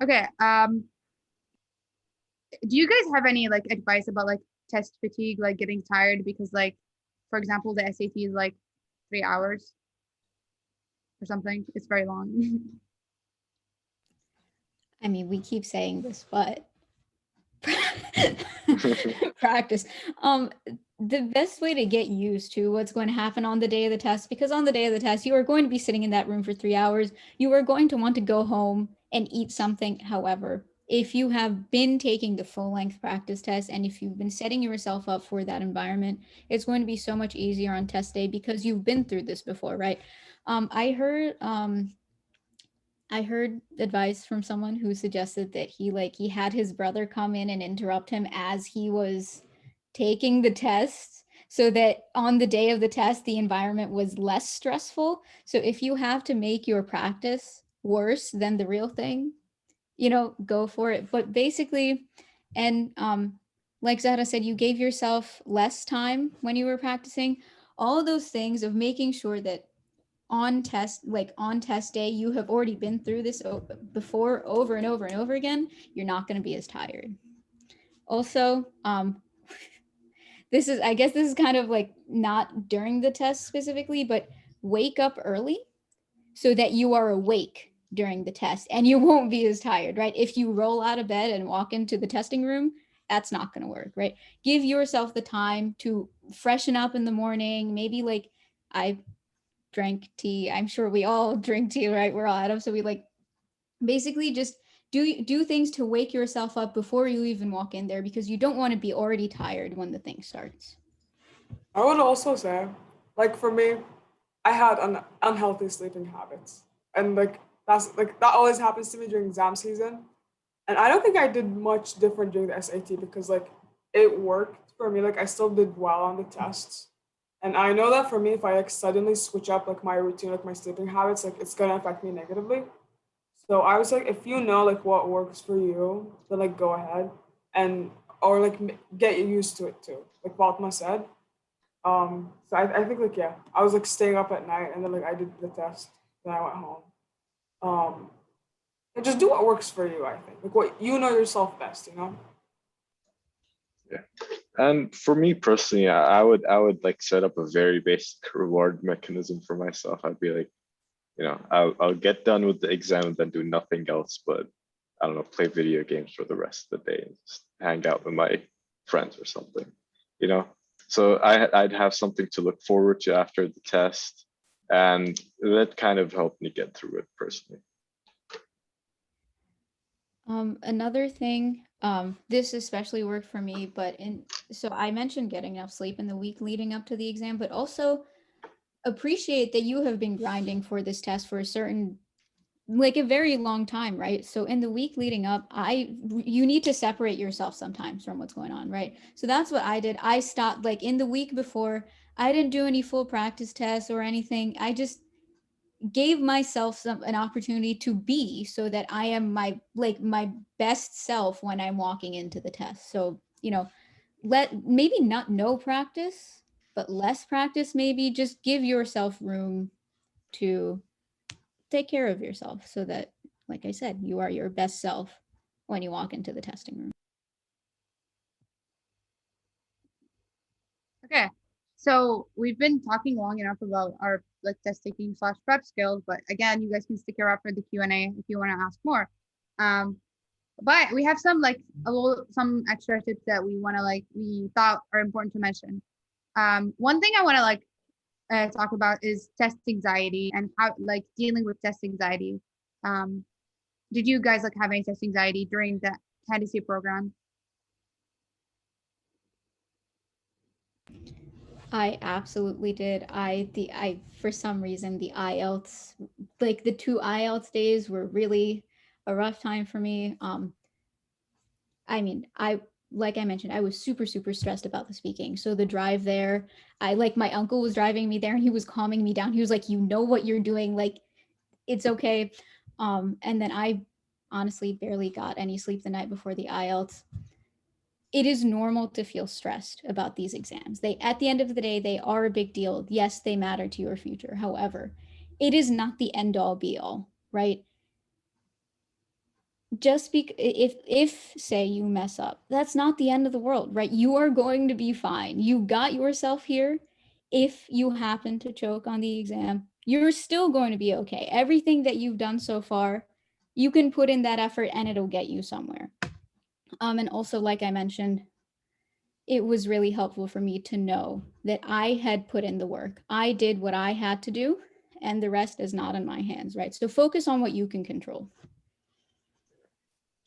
Okay. Do you guys have any like advice about like test fatigue, like getting tired because like, for example, the SAT is like 3 hours or something. It's very long. I mean, we keep saying this, but practice. The best way to get used to what's going to happen on the day of the test, because on the day of the test, you are going to be sitting in that room for 3 hours. You are going to want to go home and eat something. However, if you have been taking the full length practice test and if you've been setting yourself up for that environment, it's going to be so much easier on test day because you've been through this before, right? I heard advice from someone who suggested that he had his brother come in and interrupt him as he was taking the test so that on the day of the test the environment was less stressful. So if you have to make your practice worse than the real thing, go for it. But basically, and like Zahra said, you gave yourself less time when you were practicing. All of those things of making sure that on test day, you have already been through this before over and over and over again, you're not going to be as tired. Also, I guess this is kind of like not during the test specifically, but wake up early so that you are awake during the test and you won't be as tired, right? If you roll out of bed and walk into the testing room, that's not going to work, right? Give yourself the time to freshen up in the morning. Maybe like I drank tea. I'm sure we all drink tea, right? We're all Adam. So we basically just do things to wake yourself up before you even walk in there because you don't want to be already tired when the thing starts. I would also say, like for me, I had unhealthy sleeping habits, and that always happens to me during exam season. And I don't think I did much different during the SAT because it worked for me. Like I still did well on the tests. And I know that for me, if I suddenly switch up my routine, my sleeping habits, it's gonna affect me negatively. So I was if you know what works for you, then go ahead and or get used to it too. Like Fatma said. So I think yeah, I was staying up at night and then I did the test, then I went home. And just do what works for you, I think. What you know yourself best, Yeah. And for me personally, I would set up a very basic reward mechanism for myself. I'd be I'll get done with the exam and then do nothing else but I don't know, play video games for the rest of the day and just hang out with my friends or something, So I'd have something to look forward to after the test, and that kind of helped me get through it personally. Another thing, this especially worked for me, so I mentioned getting enough sleep in the week leading up to the exam, but also appreciate that you have been grinding for this test for a very long time, right? So in the week leading up, you need to separate yourself sometimes from what's going on, right? So that's what I did. I stopped in the week before, I didn't do any full practice tests or anything. I just gave myself an opportunity to be so that I am my best self when I'm walking into the test. So, maybe not no practice, but less practice, maybe just give yourself room to take care of yourself so that, like I said, you are your best self when you walk into the testing room. Okay, so we've been talking long enough about our test taking / prep skills, but again, you guys can stick around for the Q&A if you want to ask more. But we have some some extra tips that we want to we thought are important to mention. One thing I want to talk about is test anxiety and how dealing with test anxiety. Did you guys have any test anxiety during the candidacy program? I absolutely did. I for some reason the IELTS, the 2 IELTS days were really a rough time for me. I mean, like I mentioned, I was super, super stressed about the speaking. So the drive there, my uncle was driving me there and he was calming me down. He was like, you know what you're doing, it's okay. And then I honestly barely got any sleep the night before the IELTS. It is normal to feel stressed about these exams. At the end of the day, they are a big deal. Yes, they matter to your future. However, it is not the end all be all, right? Just if say you mess up, that's not the end of the world, right? You are going to be fine. You got yourself here. If you happen to choke on the exam, you're still going to be okay. Everything that you've done so far, you can put in that effort and it'll get you somewhere. And also, like I mentioned, it was really helpful for me to know that I had put in the work. I did what I had to do, and the rest is not in my hands, right? So focus on what you can control.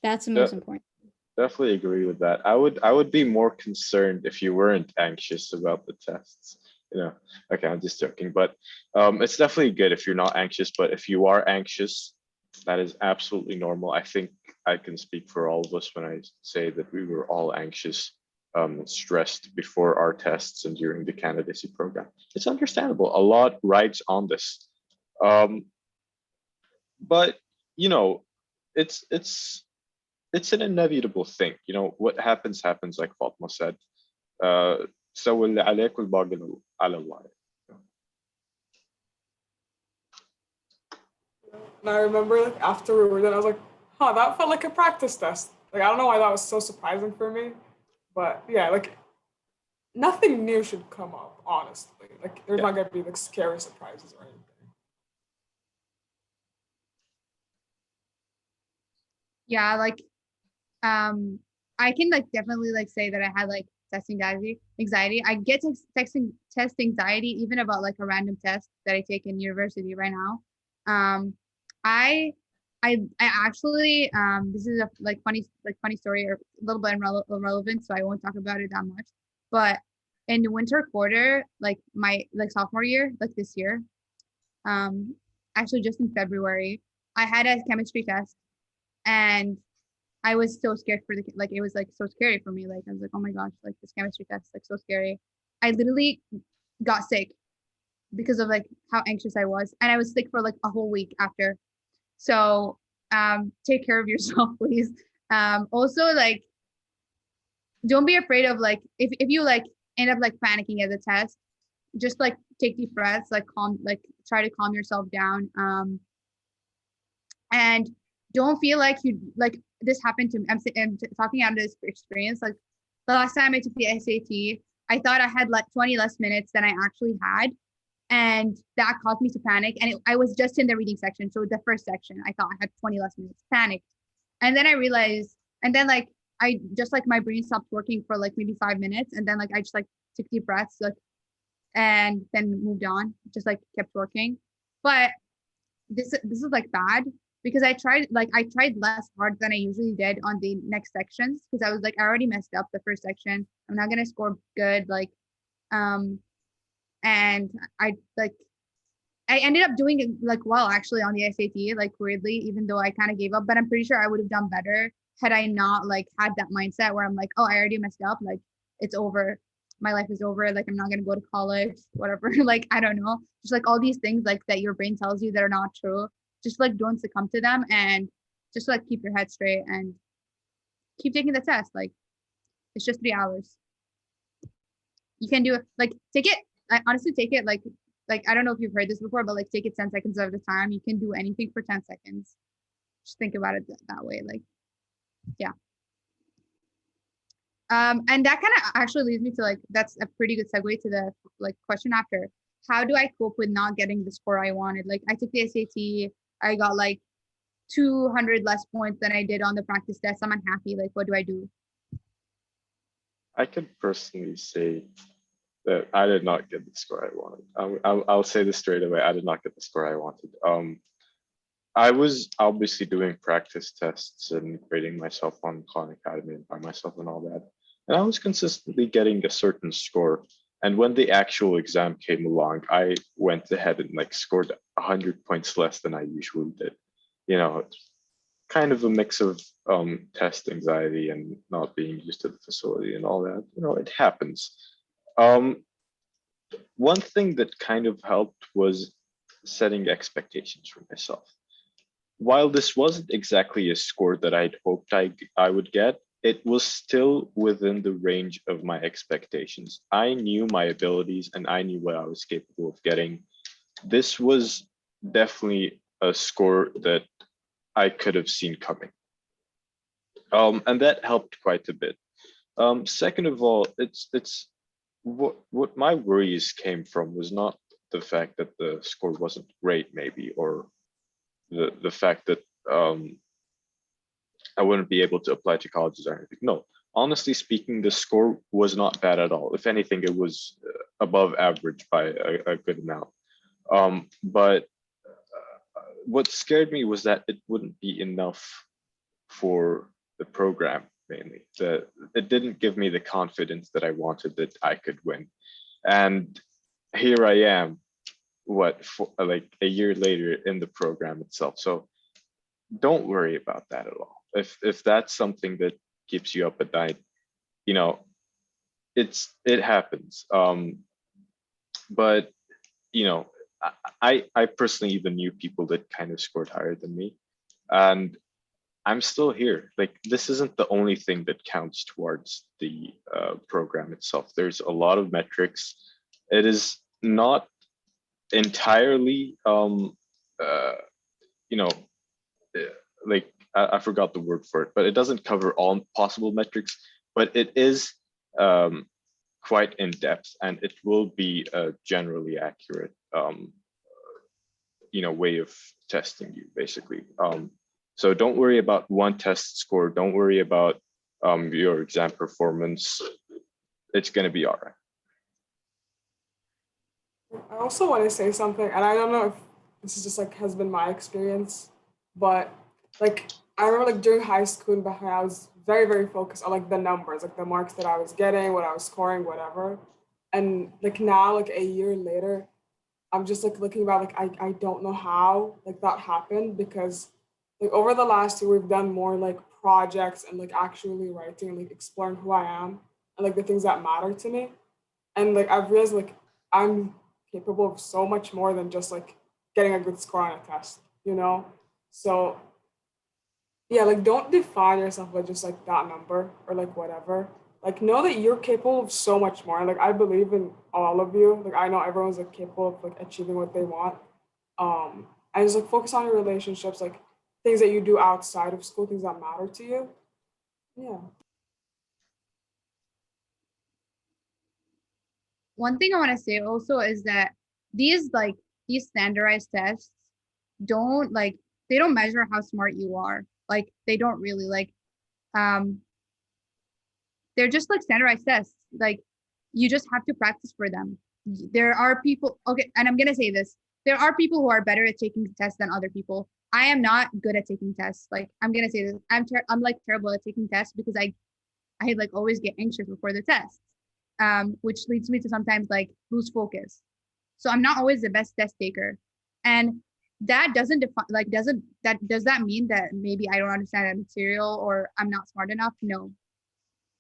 That's the Yeah. most important. Definitely agree with that. I would be more concerned if you weren't anxious about the tests. Okay, I'm just joking, but it's definitely good if you're not anxious. But if you are anxious, that is absolutely normal. I think I can speak for all of us when I say that we were all anxious, stressed before our tests and during the candidacy program. It's understandable. A lot rides on this, um, but you know, it's an inevitable thing. What happens happens, like Fatma said. سوي اللي عليك والباقي على الله. And I remember like after we were done, I was like, huh, that felt like a practice test. Like I don't know why that was so surprising for me. But yeah, like nothing new should come up, honestly. Like there's Yeah. not gonna be like scary surprises or anything. Yeah, like I can like definitely like say that I had like test anxiety. I get test anxiety even about like a random test that I take in university right now. I I actually this is a funny story or a little bit irrelevant, so I won't talk about it that much. But in the winter quarter, like my like sophomore year, like this year, actually just in February, I had a chemistry test and I was so scared for like it was like so scary for me. Like I was like, oh my gosh, like this chemistry test, like so scary. I literally got sick because of like how anxious I was. And I was sick for like a whole week after. So take care of yourself, please. Also like don't be afraid of like if you like end up like panicking at the test, just like take deep breaths, like try to calm yourself down. And don't feel like you like this happened to me. I'm talking out of this experience. Like the last time I took the SAT, I thought I had like 20 less minutes than I actually had. And that caused me to panic. And I was just in the reading section. So the first section, I thought I had 20 less minutes, panicked. And then I realized, and then like, I just like my brain stopped working for like maybe 5 minutes. And then like, I just like took deep breaths, like, and then moved on, just like kept working. But this is like bad because I tried less hard than I usually did on the next sections because I was like I already messed up the first section. I'm not gonna score good and I ended up doing it like well actually on the SAT like weirdly even though I kind of gave up, but I'm pretty sure I would have done better had I not like had that mindset where I'm like, oh, I already messed up, like it's over, my life is over, like I'm not gonna go to college, whatever. Like I don't know, just like all these things like that your brain tells you that are not true. Just like don't succumb to them and just like keep your head straight and keep taking the test. Like it's just 3 hours. You can do it. Like take it. I honestly take it like I don't know if you've heard this before, but like take it 10 seconds at a time. You can do anything for 10 seconds. Just think about it that way. Like, yeah. And that kind of actually leads me to like that's a pretty good segue to the like question after. How do I cope with not getting the score I wanted? Like I took the SAT, I got like 200 less points than I did on the practice test. I'm unhappy. Like, what do I do? I could personally say that I did not get the score I wanted. I'll say this straight away. I did not get the score I wanted. I was obviously doing practice tests and grading myself on Khan Academy and by myself and all that. And I was consistently getting a certain score. And when the actual exam came along, I went ahead and like scored 100 points less than I usually did. It's kind of a mix of test anxiety and not being used to the facility and all that. It happens. One thing that kind of helped was setting expectations for myself. While this wasn't exactly a score that I'd hoped I would get, it was still within the range of my expectations. I knew my abilities and I knew what I was capable of getting. This was definitely a score that I could have seen coming. And that helped quite a bit. Second of all, it's what my worries came from was not the fact that the score wasn't great, maybe, or the fact that I wouldn't be able to apply to colleges or anything. No, honestly speaking, the score was not bad at all. If anything, it was above average by a good amount. But what scared me was that it wouldn't be enough for the program mainly. It didn't give me the confidence that I wanted that I could win. And here I am, like a year later in the program itself. So don't worry about that at all. If that's something that keeps you up at night, you know, it happens. But you know, I personally even knew people that kind of scored higher than me, and I'm still here. Like, this isn't the only thing that counts towards the program itself. There's a lot of metrics. It is not entirely, you know, like I forgot the word for it, but it doesn't cover all possible metrics, but it is quite in depth, and it will be a generally accurate, you know, way of testing you basically. So don't worry about one test score. Don't worry about your exam performance. It's going to be all right. I also want to say something, and I don't know if this is just like has been my experience, but like I remember like during high school in Bahrain, I was very, very focused on like the numbers, like the marks that I was getting, what I was scoring, whatever. And like now, like a year later, I'm just like looking back, like I don't know how like that happened, because like over the last year we've done more like projects and like actually writing and like exploring who I am and like the things that matter to me. And like I've realized like I'm capable of so much more than just like getting a good score on a test, you know? So yeah, like don't define yourself by just like that number or like whatever. Like know that you're capable of so much more. Like I believe in all of you. Like I know everyone's like capable of like achieving what they want. And just like focus on your relationships, like things that you do outside of school, things that matter to you. Yeah. One thing I want to say also is that these standardized tests don't like they don't measure how smart you are. Like they don't really like um they're just like standardized tests. Like you just have to practice for them. There are people, okay, and I'm gonna say this. There are people who are better at taking tests than other people. I am not good at taking tests. Like I'm gonna say this. I'm like terrible at taking tests because I like always get anxious before the test. Which leads me to sometimes like lose focus. So I'm not always the best test taker. And that doesn't define like doesn't that does that mean that maybe I don't understand a material or I'm not smart enough? No.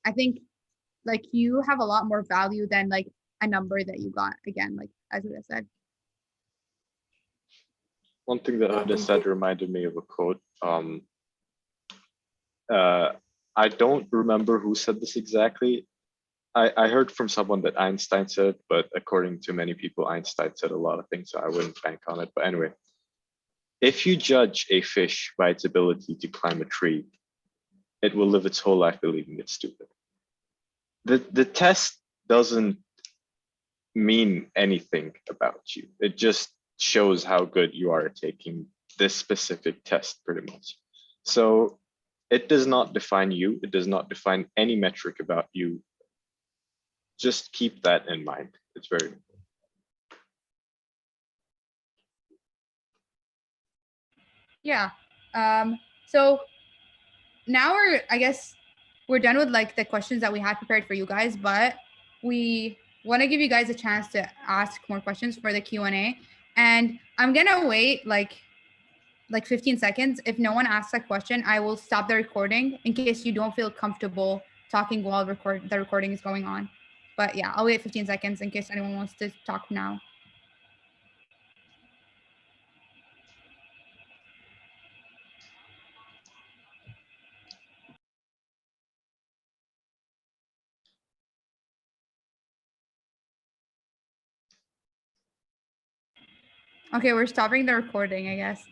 I think like you have a lot more value than like a number that you got, again, like as I said. One thing that Huda said reminded me of a quote. I don't remember who said this exactly. I heard from someone that Einstein said, but according to many people, Einstein said a lot of things, so I wouldn't bank on it. But anyway, if you judge a fish by its ability to climb a tree, it will live its whole life believing it's stupid. The test doesn't mean anything about you. It just shows how good you are at taking this specific test, pretty much. So it does not define you. It does not define any metric about you. Just keep that in mind. It's very important. Yeah. So now I guess we're done with like the questions that we had prepared for you guys, but we want to give you guys a chance to ask more questions for the Q&A. And I'm gonna wait like 15 seconds. If no one asks a question, I will stop the recording in case you don't feel comfortable talking while the recording is going on. But yeah, I'll wait 15 seconds in case anyone wants to talk now. Okay, we're stopping the recording, I guess.